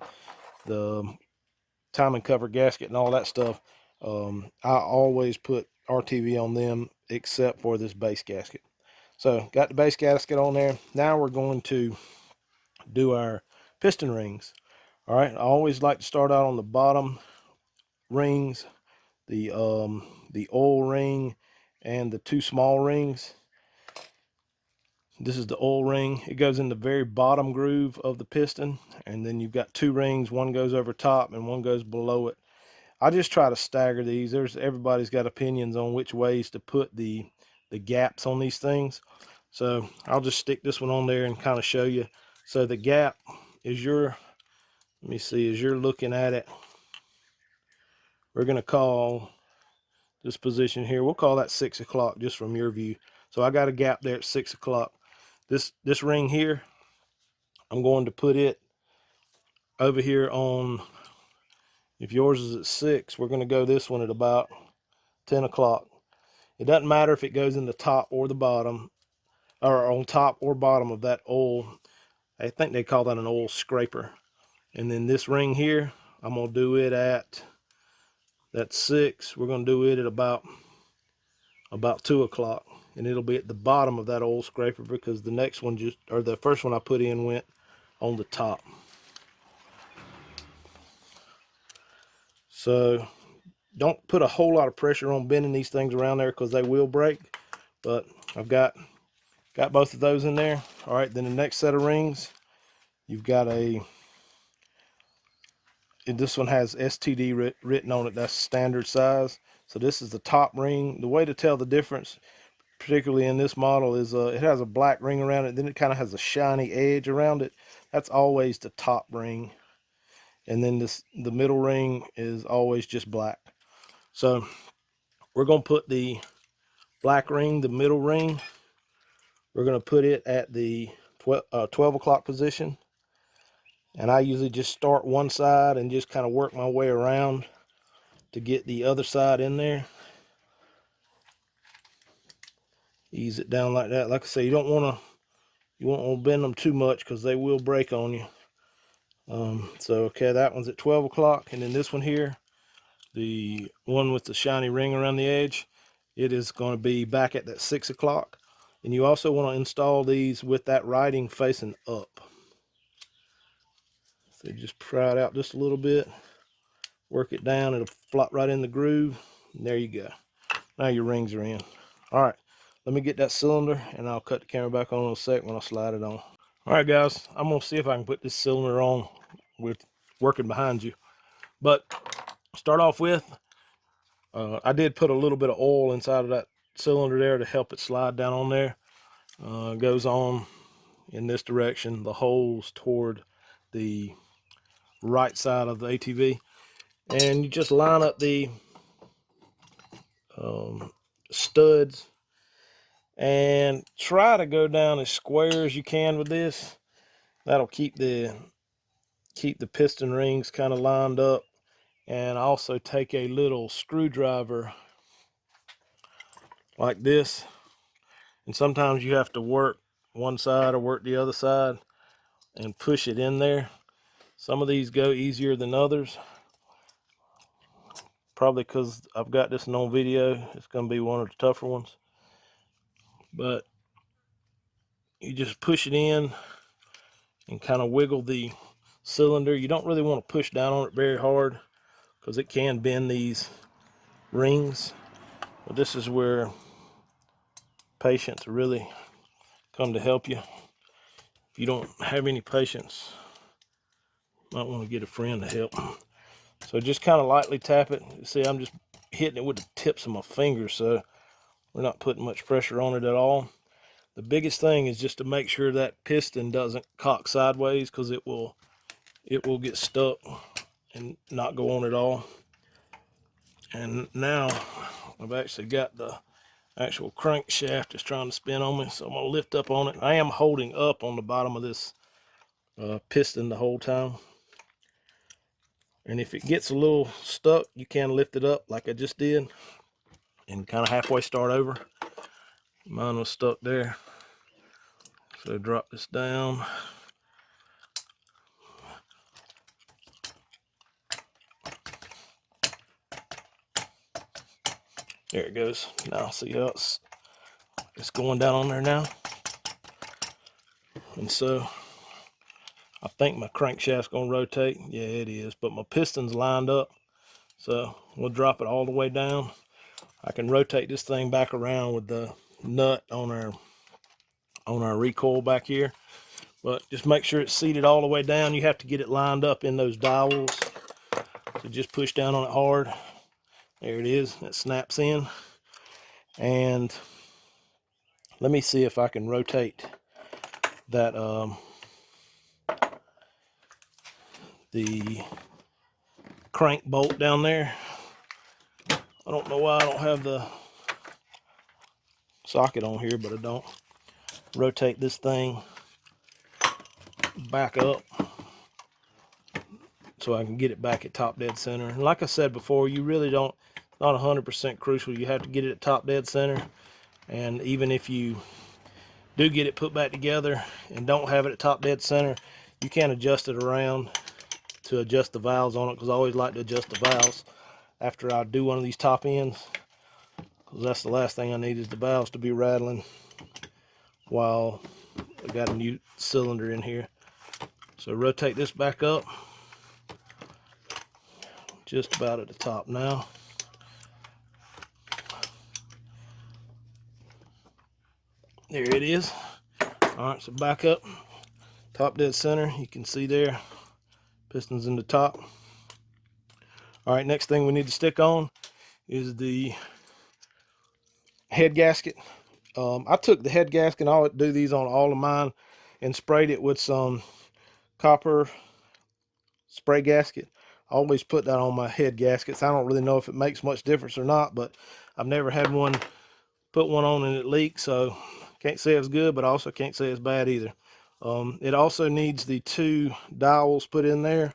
timing cover gasket and all that stuff, I always put RTV on them except for this base gasket. So got the base gasket on there. Now we're going to do our piston rings. All right, I always like to start out on the bottom rings, the oil ring and the two small rings. This is the oil ring. It goes in the very bottom groove of the piston, and then you've got two rings. One goes over top and one goes below it. I just try to stagger these. Everybody's got opinions on which ways to put the gaps on these things. So I'll just stick this one on there and kind of show you. So the gap is let me see, as you're looking at it, we're going to call this position here, we'll call that 6 o'clock just from your view. So I got a gap there at 6 o'clock. This ring here, I'm going to put it over here on, if yours is at 6, we're going to go this one at about 10 o'clock. It doesn't matter if it goes in the top or the bottom, or on top or bottom of that oil. I think they call that an oil scraper. And then this ring here, I'm going to do it at that 6. We're going to do it at about 2 o'clock. And it'll be at the bottom of that oil scraper because the next one the first one I put in went on the top. So don't put a whole lot of pressure on bending these things around there because they will break. But I've got both of those in there. All right, then the next set of rings, you've got this one has STD written on it. That's standard size. So this is the top ring. The way to tell the difference, particularly in this model, is it has a black ring around it, then it kind of has a shiny edge around it. That's always the top ring. And then the middle ring is always just black. So we're going to put the black ring, the middle ring, we're going to put it at the 12 o'clock position. And I usually just start one side and just kind of work my way around to get the other side in there. Ease it down like that. Like I say, you won't want to bend them too much because they will break on you. So okay, that one's at 12 o'clock, and then this one here, the one with the shiny ring around the edge, it is going to be back at that 6 o'clock. And you also want to install these with that writing facing up. So just pry it out just a little bit, work it down, it'll flop right in the groove, and there you go. Now your rings are in. All right, let me get that cylinder and I'll cut the camera back on in a sec when I slide it on. All right guys, I'm gonna see if I can put this cylinder on with working behind you. But start off with, I did put a little bit of oil inside of that cylinder there to help it slide down on there. It goes on in this direction, the holes toward the right side of the ATV. And you just line up the studs and try to go down as square as you can with this. That'll keep the piston rings kind of lined up. And also take a little screwdriver like this, and sometimes you have to work one side or work the other side and push it in there. Some of these go easier than others, probably because I've got this on video. It's going to be one of the tougher ones, but you just push it in and kind of wiggle the cylinder. You don't really want to push down on it very hard because it can bend these rings. But this is where patience really come to help you. If you don't have any patience, you might want to get a friend to help. So just kind of lightly tap it. See, I'm just hitting it with the tips of my fingers, so we're not putting much pressure on it at all. The biggest thing is just to make sure that piston doesn't cock sideways, because it will get stuck and not go on at all. And now I've actually got the actual crankshaft just trying to spin on me, so I'm gonna lift up on it. I am holding up on the bottom of this piston the whole time, and if it gets a little stuck, you can lift it up like I just did and kind of halfway start over. Mine was stuck there, so drop this down. There it goes. Now see how it's going down on there now. And so I think my crankshaft's gonna rotate. Yeah, it is, but my piston's lined up. So we'll drop it all the way down. I can rotate this thing back around with the nut on our recoil back here. But just make sure it's seated all the way down. You have to get it lined up in those dowels. So just push down on it hard. There it is. It snaps in. And let me see if I can rotate that the crank bolt down there. I don't know why I don't have the socket on here, but I don't. Rotate this thing back up so I can get it back at top dead center. And like I said before, you really don't, not 100% crucial. You have to get it at top dead center. And even if you do get it put back together and don't have it at top dead center, you can adjust it around to adjust the valves on it, because I always like to adjust the valves after I do one of these top ends, because that's the last thing I need is the valves to be rattling while I got a new cylinder in here. So rotate this back up, just about at the top now. There it is. All right, so back up, top dead center. You can see there, pistons in the top. All right, next thing we need to stick on is the head gasket. I took the head gasket, I'll do these on all of mine, and sprayed it with some copper spray gasket. I always put that on my head gaskets. I don't really know if it makes much difference or not, but I've never had one, put one on and it leaked, so can't say it's good, but I also can't say it's bad either. It also needs the 2 dowels put in there.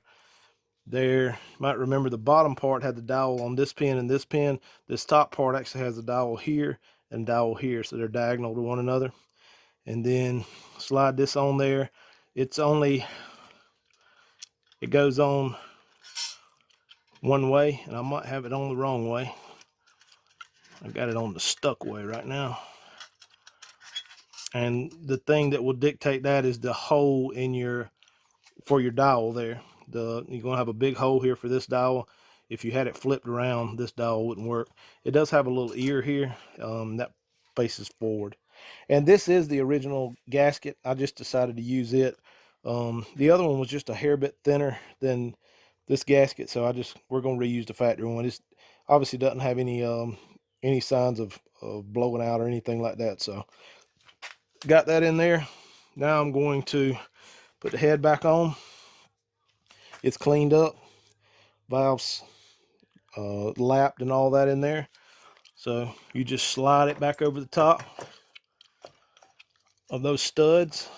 There, you might remember the bottom part had the dowel on this pin and this pin. This top part actually has a dowel here and dowel here, so they're diagonal to one another. And then slide this on there. It goes on one way, and I might have it on the wrong way. I've got it on the stuck way right now. And the thing that will dictate that is the hole in for your dowel there. You're gonna have a big hole here for this dowel. If you had it flipped around, this dowel wouldn't work. It does have a little ear here that faces forward. And this is the original gasket. I just decided to use it. The other one was just a hair bit thinner than this gasket, so we're gonna reuse the factory one. It obviously doesn't have any signs of blowing out or anything like that. So got that in there. Now I'm going to put the head back on. It's cleaned up, valves lapped and all that in there. So you just slide it back over the top of those studs.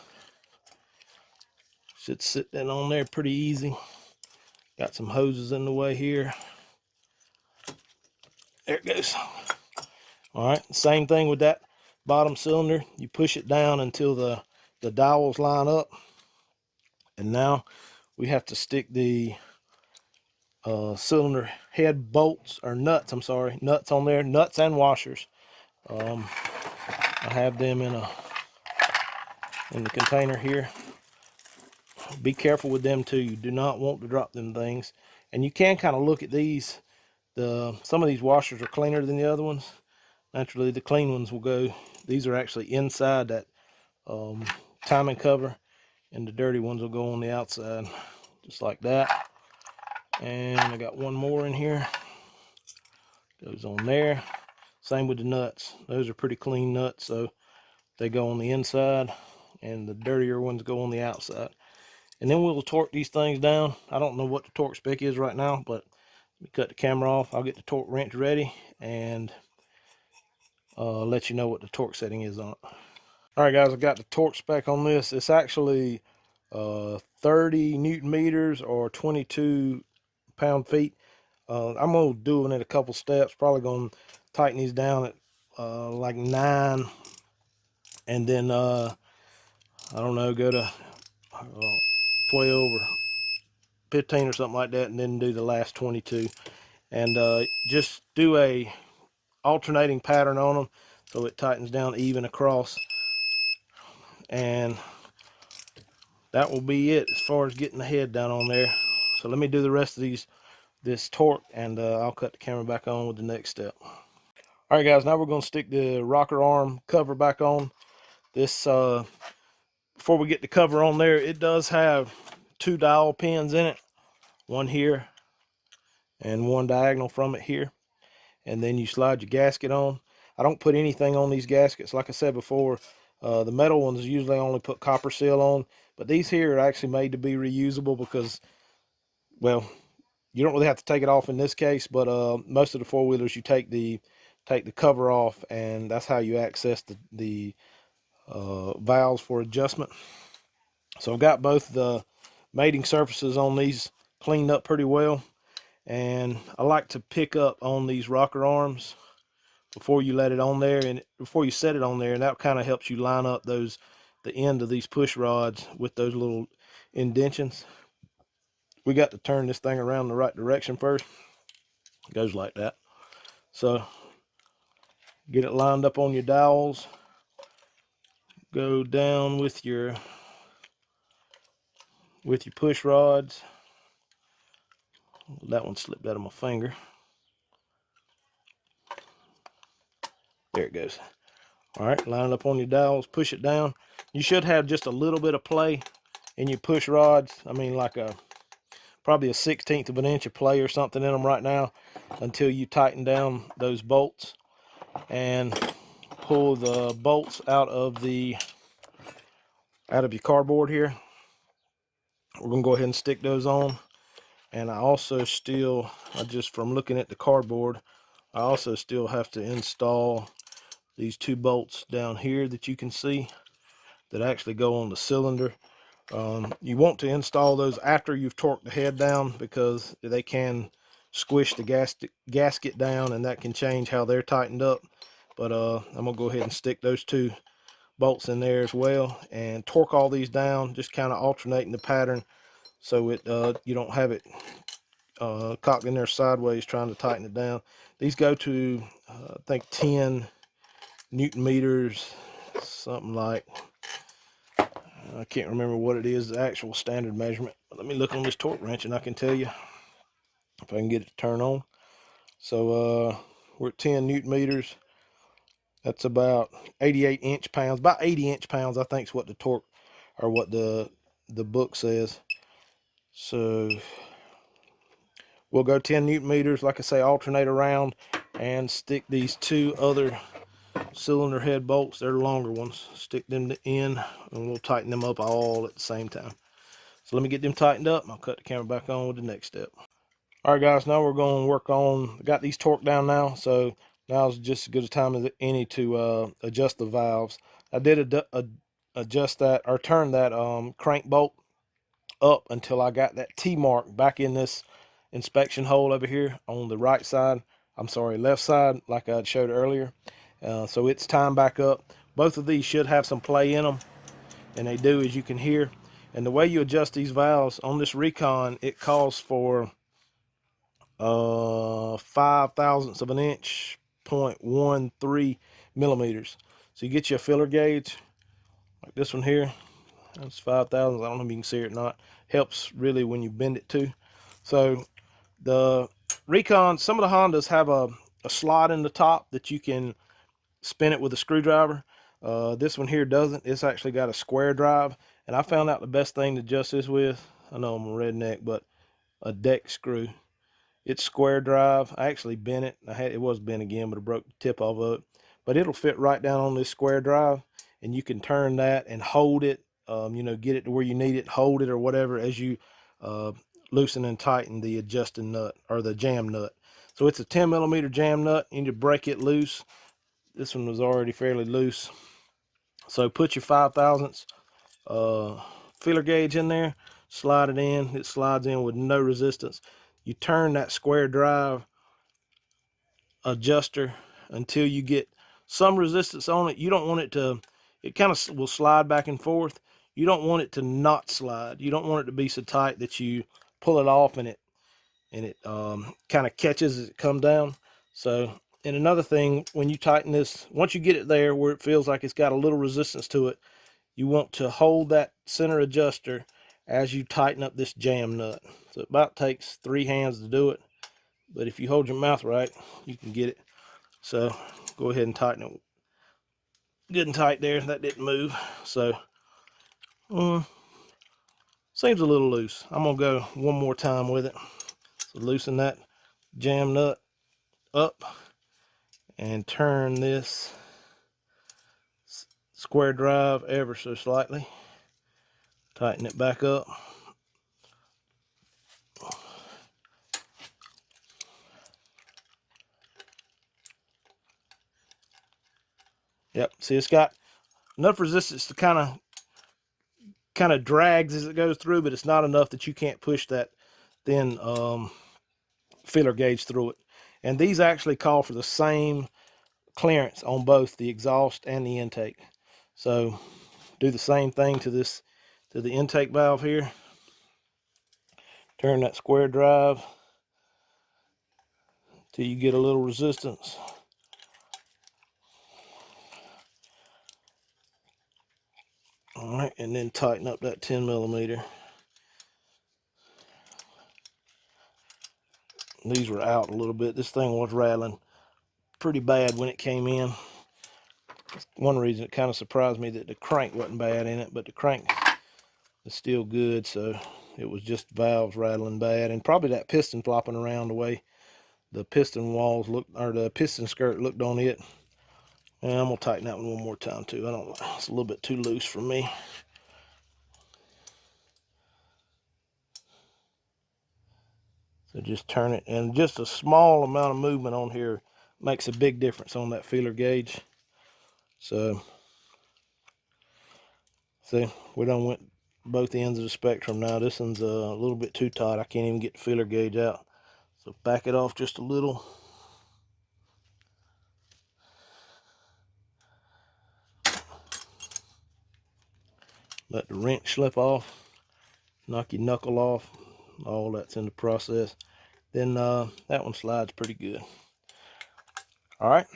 Should sit that on there pretty easy. Got some hoses in the way here. There it goes. All right, same thing with that bottom cylinder. You push it down until the dowels line up. And now we have to stick the cylinder head bolts, or nuts, I'm sorry, nuts on there, nuts and washers. I have them in the container here. Be careful with them too. You do not want to drop them things. And you can kind of look at these. Some of these washers are cleaner than the other ones. Naturally, the clean ones will go. These are actually inside that timing cover, and the dirty ones will go on the outside, just like that. And I got one more in here. Goes on there. Same with the nuts. Those are pretty clean nuts, so they go on the inside, and the dirtier ones go on the outside. And then we'll torque these things down. I don't know what the torque spec is right now, but let me cut the camera off. I'll get the torque wrench ready, and let you know what the torque setting is on it. All right, guys, I got the torque spec on this. It's actually 30 Newton meters or 22 pound-feet. I'm gonna do it in a couple steps. Probably gonna tighten these down at like 9, and then I don't know, go to 12 or 15 or something like that, and then do the last 22, and just do a alternating pattern on them so it tightens down even across, and that will be it as far as getting the head down on there. So let me do the rest of this torque, and I'll cut the camera back on with the next step. All right, guys, now we're going to stick the rocker arm cover back on this. Before we get the cover on there, it does have 2 dowel pins in it, one here and one diagonal from it here, and then you slide your gasket on. I don't put anything on these gaskets. Like I said before, the metal ones usually only put copper seal on, but these here are actually made to be reusable because, well, you don't really have to take it off in this case, but most of the four-wheelers you take the cover off, and that's how you access the valves for adjustment. So I've got both the mating surfaces on these cleaned up pretty well, and I like to pick up on these rocker arms before you let it on there, and before you set it on there, and that kind of helps you line up the end of these push rods with those little indentions. We got to turn this thing around the right direction first. It goes like that. So get it lined up on your dowels, go down with your push rods. That one slipped out of my finger. There it goes. All right, line it up on your dowels, push it down. You should have just a little bit of play in your push rods. I mean, like probably a 1/16 of an inch of play or something in them right now, until you tighten down those bolts and pull the bolts out of your cardboard here. We're gonna go ahead and stick those on. And I also still, just from looking at the cardboard, I also still have to install these 2 bolts down here that you can see that actually go on the cylinder. You want to install those after you've torqued the head down, because they can squish the gasket down, and that can change how they're tightened up. But I'm gonna go ahead and stick those 2 bolts in there as well, and torque all these down, just kind of alternating the pattern so it you don't have it cocked in there sideways trying to tighten it down. These go to I think 10 Newton meters, something like, I can't remember what it is, the actual standard measurement. But let me look on this torque wrench and I can tell you if I can get it to turn on. So we're at 10 Newton meters. That's about 88 inch-pounds. About 80 inch-pounds, I think, is what the torque, or what the book says. So we'll go 10 Newton meters, like I say, alternate around, and stick these 2 other cylinder head bolts. They're the longer ones. Stick them in, and we'll tighten them up all at the same time. So let me get them tightened up, and I'll cut the camera back on with the next step. All right, guys, now we're going to work on, got these torqued down now, so now is just as good a time as any to adjust the valves. I did adjust that, or turn that crank bolt up until I got that T mark back in this inspection hole over here on the right side. I'm sorry, left side, like I showed earlier. So it's timed back up. Both of these should have some play in them, and they do, as you can hear. And the way you adjust these valves on this Recon, it calls for 5 thousandths of an inch, 0.13 millimeters. So you get you a filler gauge like this one here. That's 5 thousandths. I don't know if you can see it or not. Helps really when you bend it too. So the Recon, some of the Hondas have a slot in the top that you can spin it with a screwdriver. This one here doesn't. It's actually got a square drive, and I found out the best thing to adjust this with, I know I'm a redneck, but a deck screw. It's square drive. I actually bent it. It was bent again, but I broke the tip off of it. But it'll fit right down on this square drive, and you can turn that and hold it. You know, get it to where you need it, hold it or whatever as you loosen and tighten the adjusting nut, or the jam nut. So it's a 10 millimeter jam nut. You need to break it loose, this one was already fairly loose. So put your 5/1000 feeler gauge in there, slide it in. It slides in with no resistance. You turn that square drive adjuster until you get some resistance on it. You don't want it to, it kind of will slide back and forth. You don't want it to not slide. You don't want it to be so tight that you pull it off and it kind of catches as it comes down. So, and another thing, when you tighten this, once you get it there where it feels like it's got a little resistance to it, you want to hold that center adjuster as you tighten up this jam nut. So it about takes 3 hands to do it, but if you hold your mouth right, you can get it. So go ahead and tighten it good and tight there. That didn't move. So seems a little loose. I'm gonna go one more time with it. So loosen that jam nut up and turn this square drive ever so slightly. Tighten it back up. Yep, see, it's got enough resistance to kind of drags as it goes through, but it's not enough that you can't push that thin feeler gauge through it. And these actually call for the same clearance on both the exhaust and the intake. So do the same thing to this, to the intake valve here. Turn that square drive till you get a little resistance. All right, and then tighten up that 10mm. These were out a little bit. This thing was rattling pretty bad when it came in. One reason it kind of surprised me that the crank wasn't bad in it, but the crank is still good. So it was just valves rattling bad, and probably that piston flopping around the way the piston walls looked, or the piston skirt looked on it. And I'm gonna tighten that one more time too. I don't know, it's a little bit too loose for me. So just turn it, and just a small amount of movement on here makes a big difference on that feeler gauge. So see, we done went both ends of the spectrum now. This one's a little bit too tight. I can't even get the feeler gauge out. So back it off just a little. Let the wrench slip off. Knock your knuckle off. All that's in the process. Then that one slides pretty good. All right.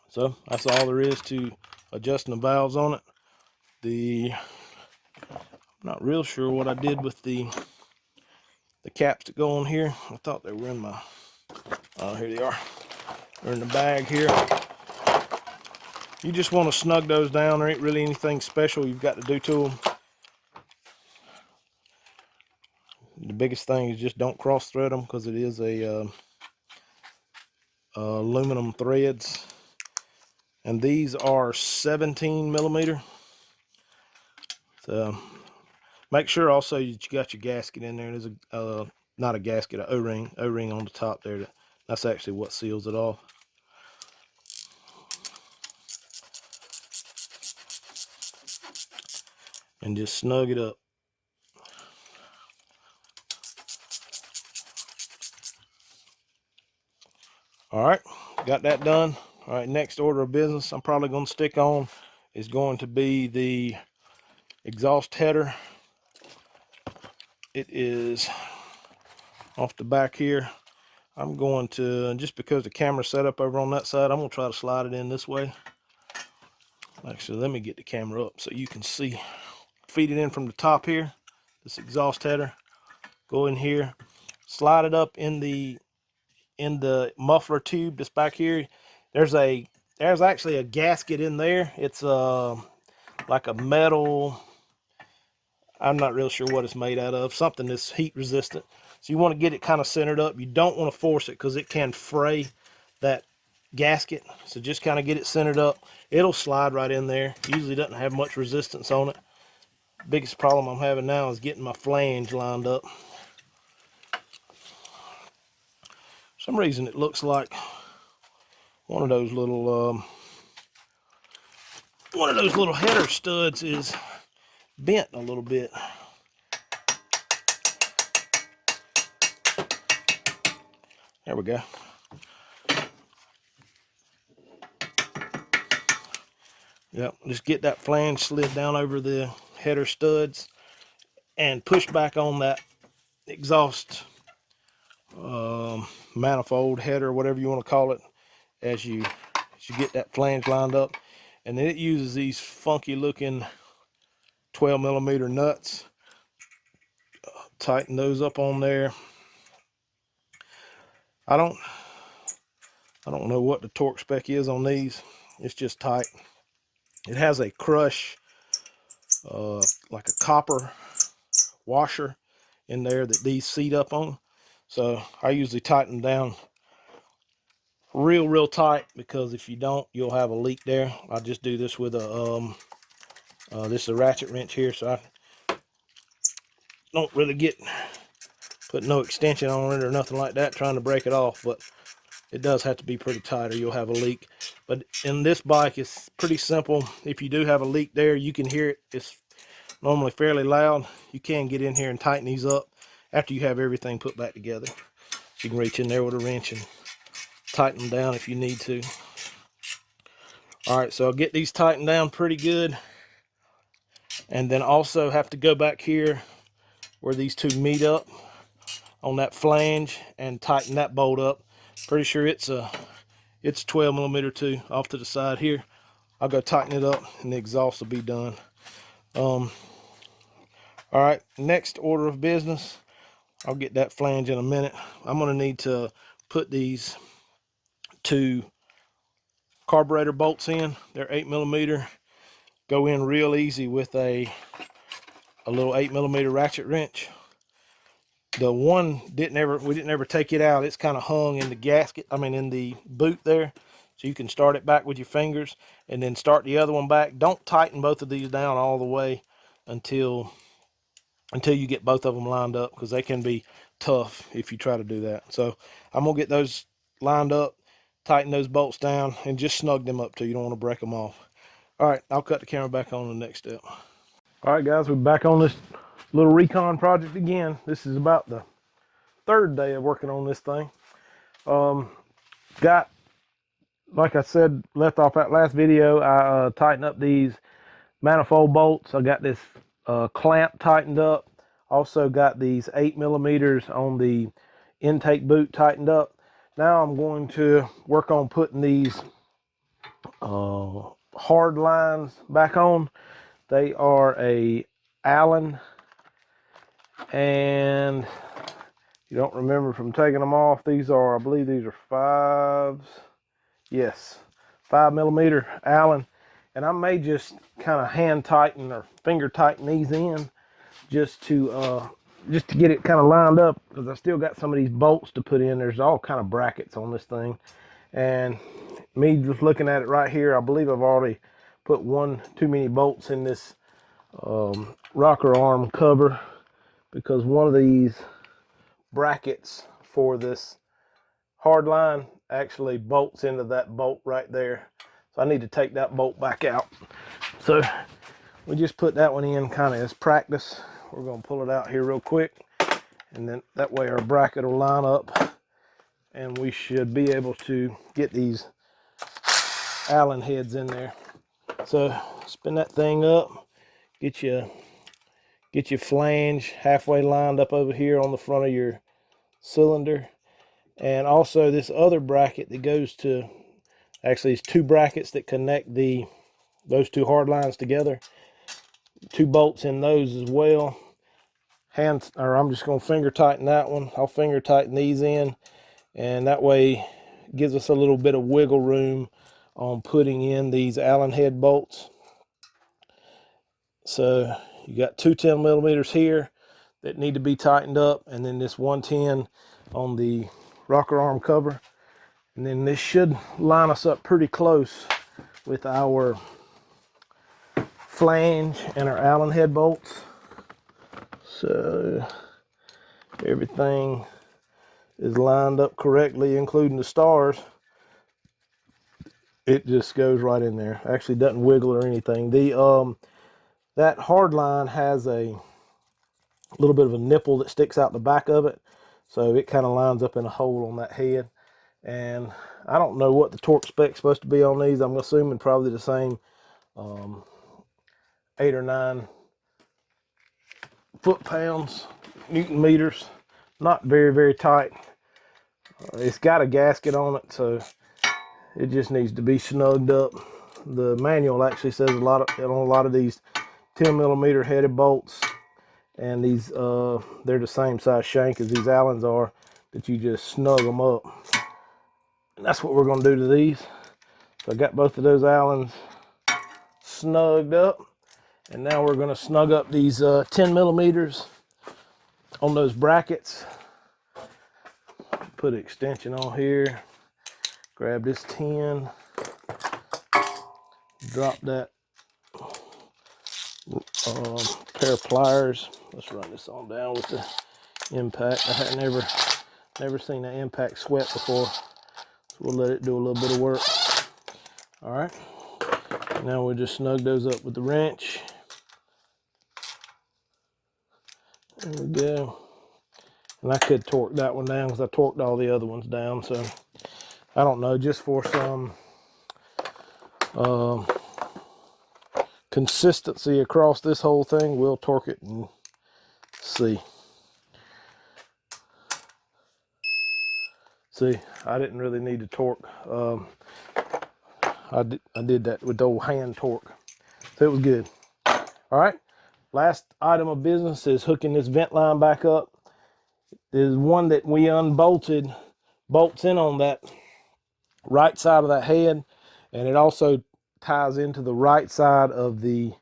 So that's all there is to adjusting the valves on it. I'm not real sure what I did with the caps that go on here. I thought they were in my, here they are. They're in the bag here. You just want to snug those down. There ain't really anything special you've got to do to them. The biggest thing is just don't cross thread them, because it is a aluminum threads, and these are 17mm. So make sure also that you got your gasket in there. There's a not a gasket, a O-ring on the top there. That's actually what seals it off. And just snug it up. All right, got that done. All right, next order of business I'm probably going to stick on is going to be the exhaust header. It is off the back here. I'm going to, just because the camera's set up over on that side, I'm going to try to slide it in this way. Actually, let me get the camera up so you can see. Feed it in from the top here, this exhaust header. Go in here, slide it up in the muffler tube that's back here. There's actually a gasket in there. It's like a metal, I'm not real sure what it's made out of, something that's heat resistant. So you want to get it kind of centered up. You don't want to force it, because it can fray that gasket. So just kind of get it centered up. It'll slide right in there. Usually doesn't have much resistance on it. Biggest problem I'm having now is getting my flange lined up. For some reason it looks like one of those little one of those little header studs is bent a little bit. There we go. Yep, just get that flange slid down over the header studs and push back on that exhaust manifold header, whatever you want to call it, as you get that flange lined up. And then it uses these funky looking 12mm nuts. Tighten those up on there. I don't know what the torque spec is on these. It's just tight. It has a crush, like a copper washer in there that these seat up on. So I usually tighten them down real tight, because if you don't, you'll have a leak there. I just do this with a this is a ratchet wrench here, so I don't really put no extension on it or nothing like that trying to break it off, but it does have to be pretty tight or you'll have a leak. But in this bike, it's pretty simple. If you do have a leak there, you can hear it. It's normally fairly loud. You can get in here and tighten these up after you have everything put back together. So you can reach in there with a wrench and tighten them down if you need to. All right, so I'll get these tightened down pretty good, and then also have to go back here where these two meet up on that flange and tighten that bolt up. Pretty sure it's a 12mm too, off to the side here. I'll go tighten it up and the exhaust will be done. All right, next order of business, I'll get that flange in a minute. I'm going to need to put these two carburetor bolts in. They're 8mm. Go in real easy with a little 8mm ratchet wrench. The one we didn't ever take it out. It's kind of hung in the gasket, in the boot there. So you can start it back with your fingers and then start the other one back. Don't tighten both of these down all the way until you get both of them lined up, because they can be tough if you try to do that. So I'm gonna get those lined up, tighten those bolts down, and just snug them up too. You don't want to break them off. All right, I'll cut the camera back on the next step. All right, guys, we're back on this little Recon project again. This is about the third day of working on this thing. Got, like I said, left off that last video, I tightened up these manifold bolts. I got this clamp tightened up. Also got these 8mm on the intake boot tightened up. Now I'm going to work on putting these hard lines back on. They are a Allen, and you don't remember from taking them off, these are, I believe these are 5s. Yes, 5mm Allen. And I may just kind of hand tighten or finger tighten these in just to get it kind of lined up, because I still got some of these bolts to put in. There's all kind of brackets on this thing, and me just looking at it right here, I believe I've already put one too many bolts in this rocker arm cover, because one of these brackets for this hard line actually bolts into that bolt right there. So I need to take that bolt back out. So we just put that one in kind of as practice. We're going to pull it out here real quick, and then that way our bracket will line up, and we should be able to get these Allen heads in there. So spin that thing up, get your flange halfway lined up over here on the front of your cylinder. And also this other bracket that goes to, actually it's two brackets that connect those two hard lines together. Two bolts in those as well. I'm just going to finger tighten that one. I'll finger tighten these in, and that way gives us a little bit of wiggle room on putting in these Allen head bolts. So you got two 10mm here that need to be tightened up, and then this 110 on the rocker arm cover. And then this should line us up pretty close with our flange and our Allen head bolts. So everything is lined up correctly, including the stars. it just goes right in there. Actually doesn't wiggle or anything. The that hard line has a little bit of a nipple that sticks out the back of it, so it kind of lines up in a hole on that head. And I don't know what the torque spec's supposed to be on these. I'm assuming probably the same 8 or 9 foot-pounds, Newton meters. Not very, very tight. It's got a gasket on it, so it just needs to be snugged up. The manual actually says on a lot of these 10mm headed bolts, and these they're the same size shank as these Allens are, that you just snug them up. And that's what we're going to do to these. So I got both of those Allens snugged up, and now we're going to snug up these 10mm on those brackets. Put an extension on here, grab this 10, drop that pair of pliers. Let's run this on down with the impact. I had never seen that impact sweat before, so we'll let it do a little bit of work. All right, now we'll just snug those up with the wrench. There we go. And I could torque that one down because I torqued all the other ones down. So I don't know, just for some consistency across this whole thing, we'll torque it and see. See, I didn't really need to torque. I did that with the old hand torque, so it was good. All right, last item of business is hooking this vent line back up. There's one that we unbolted, bolts in on that right side of that head, and it also ties into the right side of this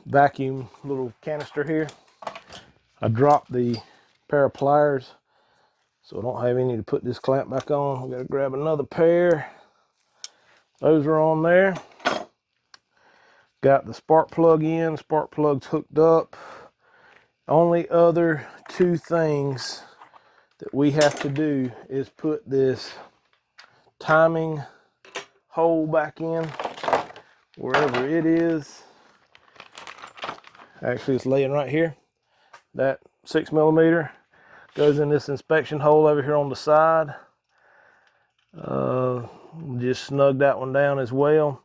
vacuum little canister here. I dropped the pair of pliers, so I don't have any to put this clamp back on. I gotta grab another pair. Those are on there. Got the spark plug in, spark plug's hooked up. Only other 2 things that we have to do is put this timing hole back in, wherever it is. Actually, it's laying right here. That 6mm goes in this inspection hole over here on the side. Just snug that one down as well.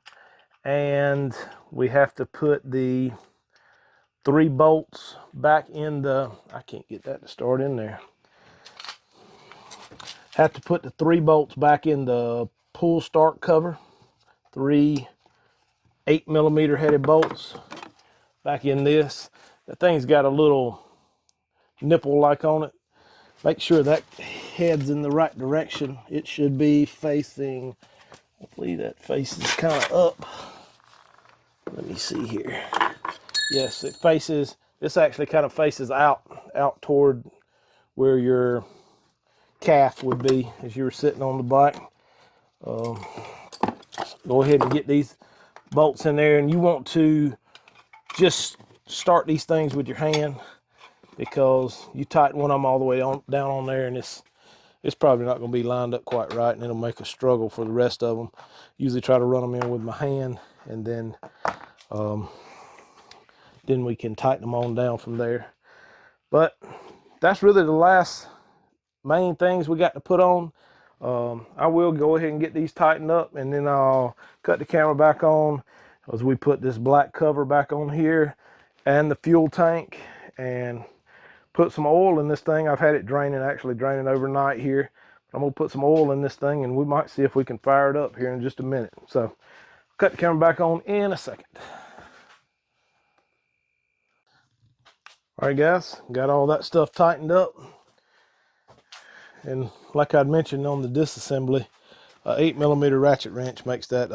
And we have to put the 3 bolts back in the, I can't get that to start in there. Have to put the 3 bolts back in the pull start cover. 3 8mm headed bolts back in this. That thing's got a little nipple like on it. Make sure that head's in the right direction. It should be facing, hopefully that faces kind of up. Let me see here. Yes, it faces, this actually kind of faces out toward where your calf would be as you were sitting on the bike. Go ahead and get these bolts in there, and you want to just start these things with your hand, because you tighten one of them all the way down on there, and it's probably not going to be lined up quite right, and it'll make a struggle for the rest of them. Usually try to run them in with my hand, and then we can tighten them on down from there. But that's really the last main things we got to put on. I will go ahead and get these tightened up, and then I'll cut the camera back on as we put this black cover back on here and the fuel tank, and put some oil in this thing. I've had it actually draining overnight here. I'm gonna put some oil in this thing, and we might see if we can fire it up here in just a minute. So cut the camera back on in a second. All right, guys, got all that stuff tightened up. And like I'd mentioned on the disassembly, 8mm ratchet wrench makes that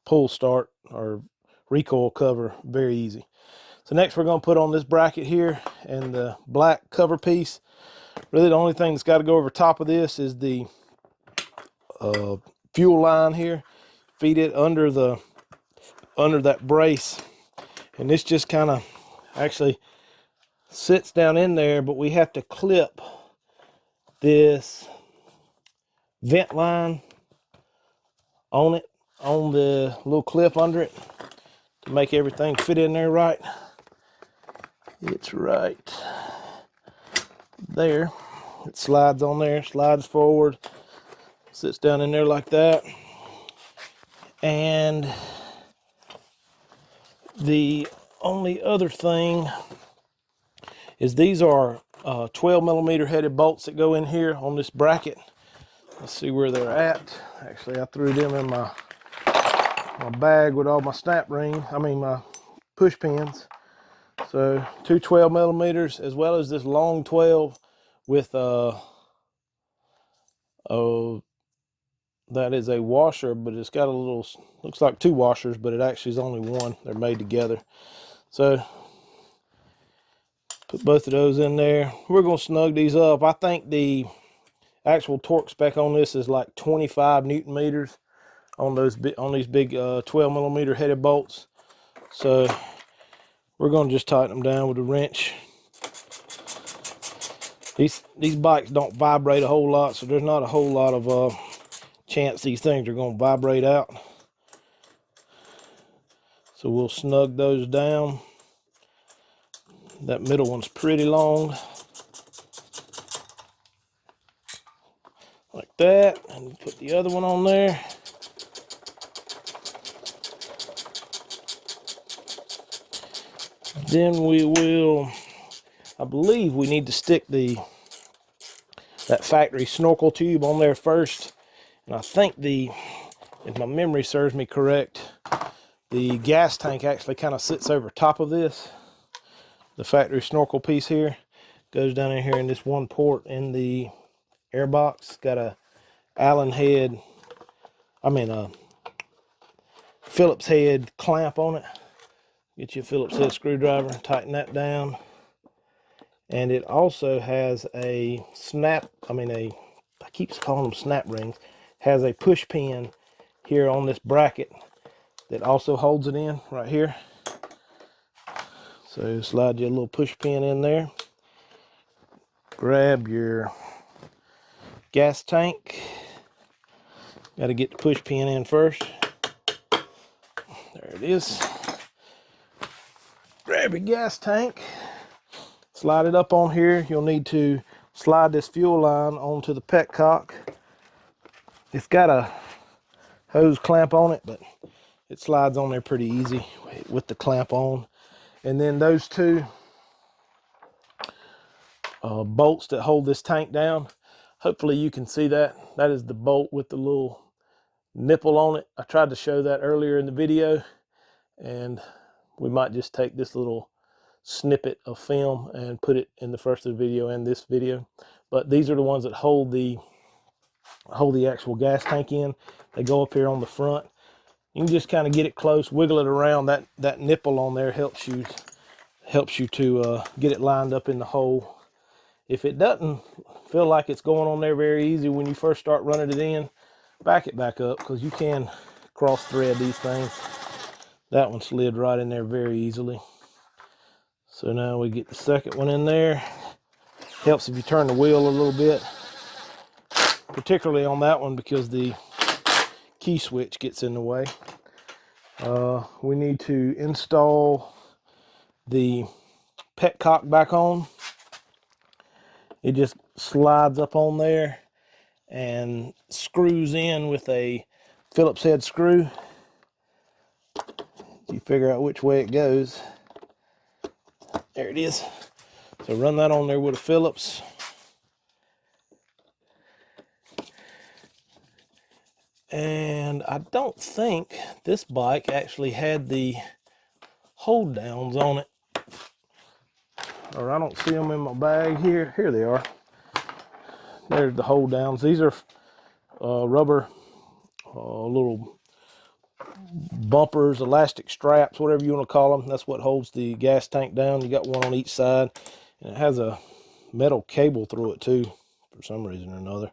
pull start or recoil cover very easy. So next we're going to put on this bracket here and the black cover piece. Really the only thing that's got to go over top of this is the fuel line here. Feed it under that brace, and this just kind of actually sits down in there, but we have to clip this vent line on it, on the little clip under it, to make everything fit in there right. It's right there. It slides on there, slides forward, sits down in there like that. And the only other thing is these are 12 millimeter headed bolts that go in here on this bracket. Let's see where they're at. Actually, I threw them in my bag with all my my push pins. So two 12 millimeters, as well as this long 12 with that is a washer, but it's got a little, looks like two washers, but it actually is only one. They're made together. So put both of those in there. We're going to snug these up. I think the actual torque spec on this is like 25 Newton meters on these big 12 millimeter headed bolts. So we're going to just tighten them down with a wrench. These bikes don't vibrate a whole lot, so there's not a whole lot of chance these things are going to vibrate out. So we'll snug those down. That middle one's pretty long, like that, and put the other one on there. Then we will, I believe we need to stick that factory snorkel tube on there first. And I think if my memory serves me correct, the gas tank actually kind of sits over top of this. The factory snorkel piece here goes down in here in this one port in the air box. Got a Phillips head clamp on it. Get you a Phillips head screwdriver, tighten that down. And it also has a I keep calling them snap rings, has a push pin here on this bracket that also holds it in right here. So slide your little push pin in there. Grab your gas tank. Got to get the push pin in first. There it is. Grab your gas tank. Slide it up on here. You'll need to slide this fuel line onto the petcock. It's got a hose clamp on it, but it slides on there pretty easy with the clamp on. And then those two bolts that hold this tank down, hopefully you can see that. That is the bolt with the little nipple on it. I tried to show that earlier in the video, and we might just take this little snippet of film and put it in the first of the video and this video. But these are the ones that hold the actual gas tank in. They go up here on the front. You can just kind of get it close, wiggle it around. That nipple on there helps you to get it lined up in the hole. If it doesn't feel like it's going on there very easy when you first start running it in, back it back up, because you can cross thread these things. That one slid right in there very easily. So now we get the second one in there. Helps if you turn the wheel a little bit, particularly on that one because the key switch gets in the way. We need to install the petcock back on. It just slides up on there and screws in with a Phillips head screw. You figure out which way it goes. There it is. So run that on there with a Phillips. And I don't think this bike actually had the hold downs on it, or I don't see them in my bag here. Here they are. There's the hold downs. These are rubber little bumpers, elastic straps, whatever you want to call them. That's what holds the gas tank down. You got one on each side, and it has a metal cable through it too, for some reason or another.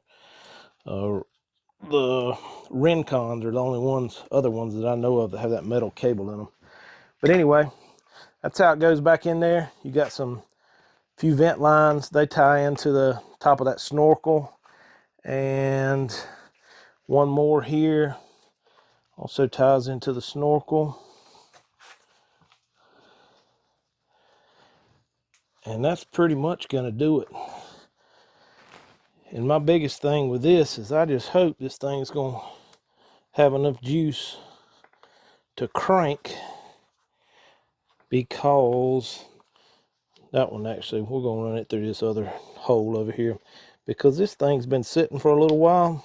The Rencons are the only other ones that I know of that have that metal cable in them. But anyway, that's how it goes back in there. You got few vent lines. They tie into the top of that snorkel, and one more here Also ties into the snorkel. And that's pretty much going to do it. And my biggest thing with this is I just hope this thing's going to have enough juice to crank, because that one actually, we're going to run it through this other hole over here, because this thing's been sitting for a little while,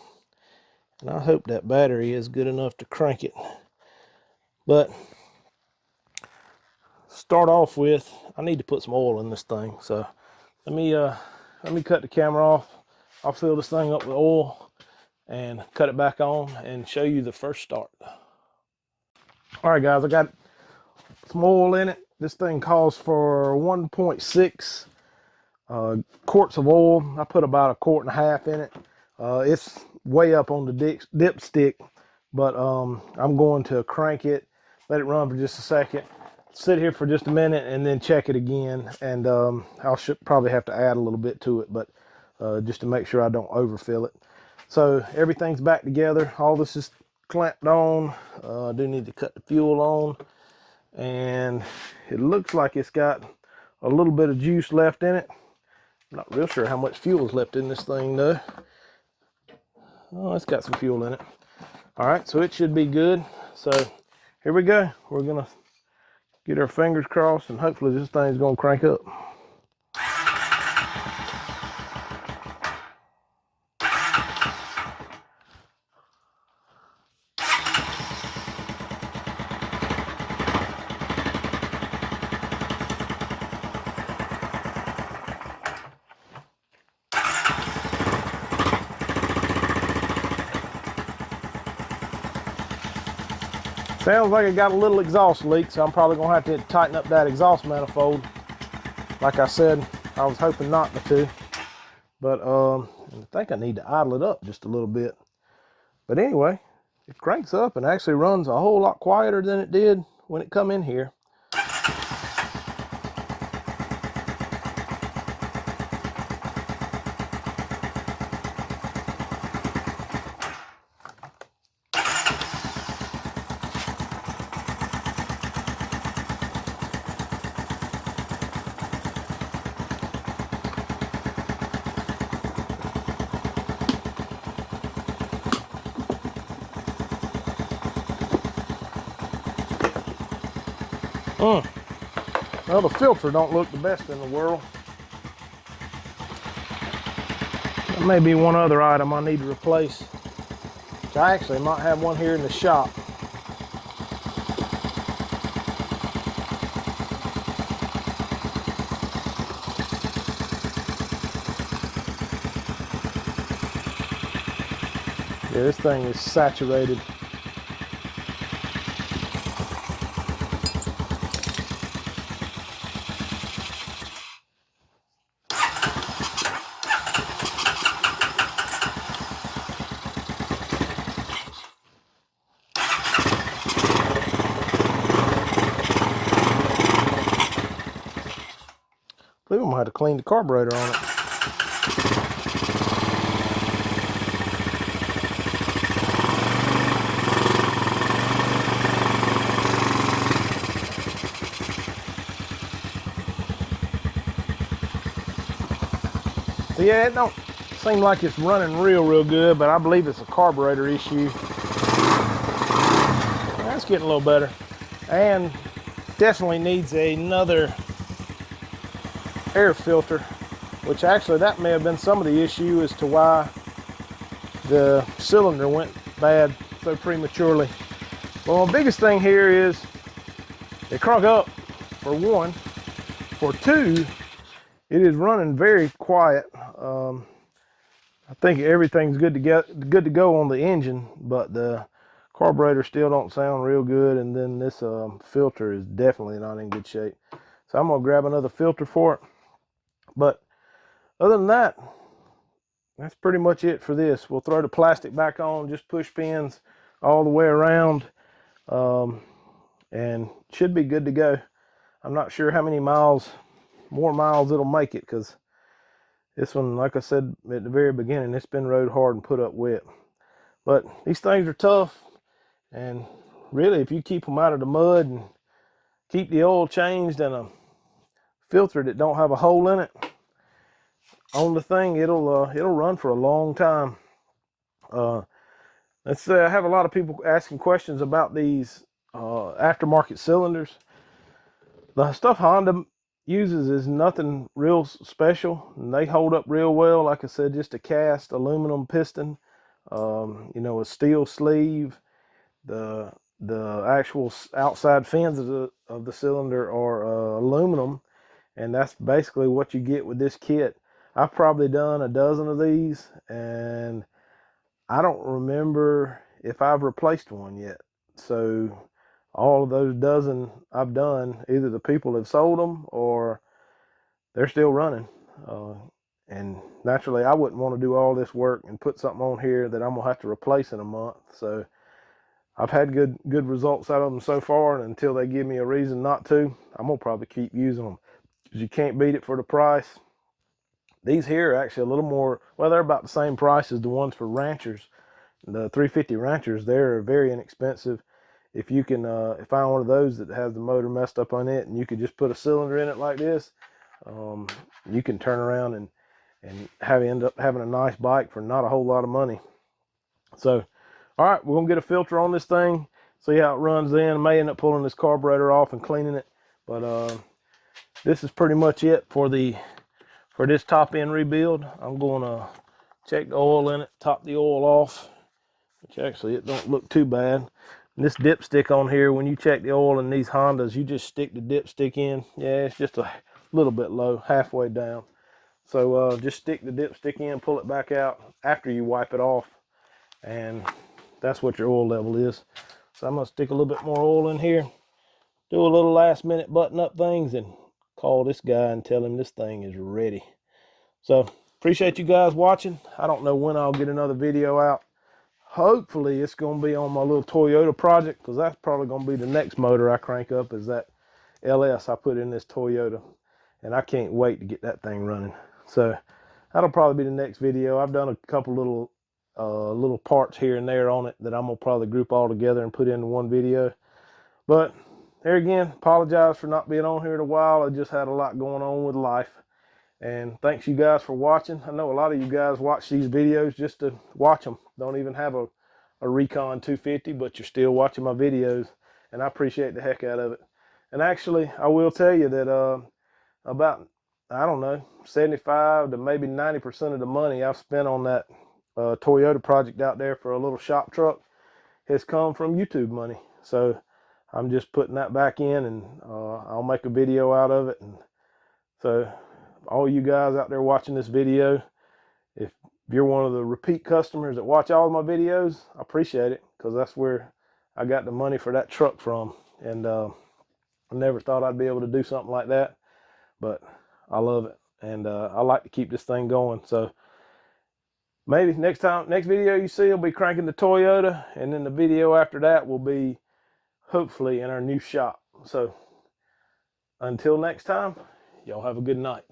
and I hope that battery is good enough to crank it. But start off with, I need to put some oil in this thing, so let me cut the camera off. I'll fill this thing up with oil and cut it back on and show you the first start. All right, guys, I got some oil in it. This thing calls for 1.6 quarts of oil. I put about 1.5 quarts in it. It's way up on the dipstick, but I'm going to crank it, let it run for just a second, sit here for just a minute, and then check it again. And I'll probably have to add a little bit to it, but just to make sure I don't overfill it. So everything's back together. All this is clamped on. I do need to cut the fuel on, and it looks like it's got a little bit of juice left in it. I'm not real sure how much fuel is left in this thing though. Oh, it's got some fuel in it. All right, so it should be good. So here we go. We're gonna get our fingers crossed, and hopefully this thing's gonna crank up. Sounds like it got a little exhaust leak, so I'm probably gonna have to tighten up that exhaust manifold. Like I said, I was hoping not to, but I think I need to idle it up just a little bit. But anyway, it cranks up and actually runs a whole lot quieter than it did when it come in here. Well, the filter don't look the best in the world. There may be one other item I need to replace. I actually might have one here in the shop. Yeah, this thing is saturated. I believe I'm gonna have to clean the carburetor on it. So yeah, it don't seem like it's running real good, but I believe it's a carburetor issue. That's getting a little better. And definitely needs another air filter, which actually that may have been some of the issue as to why the cylinder went bad so prematurely. Well, the biggest thing here is it crunk up, for one. For two, it is running very quiet. I think everything's good to go on the engine, but the carburetor still don't sound real good, and then this filter is definitely not in good shape. So I'm gonna grab another filter for it. But other than that, that's pretty much it for this. We'll throw the plastic back on, just push pins all the way around, and should be good to go. I'm not sure how many more miles it'll make it, because this one, like I said at the very beginning, it's been rode hard and put up wet. But these things are tough. And really, if you keep them out of the mud and keep the oil changed and a filter that don't have a hole in it on the thing, it'll run for a long time. Let's say I have a lot of people asking questions about these aftermarket cylinders. The stuff Honda uses is nothing real special, and they hold up real well. Like I said, just a cast aluminum piston, you know, a steel sleeve. The actual outside fins of the cylinder are aluminum, and that's basically what you get with this kit. I've probably done a dozen of these, and I don't remember if I've replaced one yet. So all of those dozen I've done, either the people have sold them or they're still running. And naturally, I wouldn't want to do all this work and put something on here that I'm gonna have to replace in a month. So I've had good results out of them so far, and until they give me a reason not to, I'm gonna probably keep using them, because you can't beat it for the price. These here are actually a little more, well, they're about the same price as the ones for ranchers. The 350 ranchers, they're very inexpensive. If you can find one of those that has the motor messed up on it, and you could just put a cylinder in it like this, you can turn around and end up having a nice bike for not a whole lot of money. So, all right, we're gonna get a filter on this thing, see how it runs in. I may end up pulling this carburetor off and cleaning it, but this is pretty much it for this top end rebuild. I'm gonna check the oil in it, top the oil off, which actually it don't look too bad. And this dipstick on here, when you check the oil in these Hondas, you just stick the dipstick in. Yeah, it's just a little bit low, halfway down. So just stick the dipstick in, pull it back out after you wipe it off, and that's what your oil level is. So I'm gonna stick a little bit more oil in here, do a little last minute button up things, and call this guy and tell him this thing is ready. So appreciate you guys watching. I don't know when I'll get another video out. Hopefully it's going to be on my little Toyota project, because that's probably going to be the next motor I crank up, is that LS I put in this Toyota, and I can't wait to get that thing running. So that'll probably be the next video. I've done a couple little parts here and there on it that I'm gonna probably group all together and put into one video. But there again, apologize for not being on here in a while. I just had a lot going on with life. And thanks you guys for watching. I know a lot of you guys watch these videos just to watch them. Don't even have a Recon 250, but you're still watching my videos, and I appreciate the heck out of it. And actually, I will tell you that about, I don't know, 75 to maybe 90% of the money I've spent on that Toyota project out there for a little shop truck has come from YouTube money. So I'm just putting that back in, and I'll make a video out of it. And so all you guys out there watching this video, if you're one of the repeat customers that watch all of my videos, I appreciate it, because that's where I got the money for that truck from. And I never thought I'd be able to do something like that, but I love it, and I like to keep this thing going. So maybe next video you see, I'll be cranking the Toyota, and then the video after that will be hopefully in our new shop. So until next time, y'all have a good night.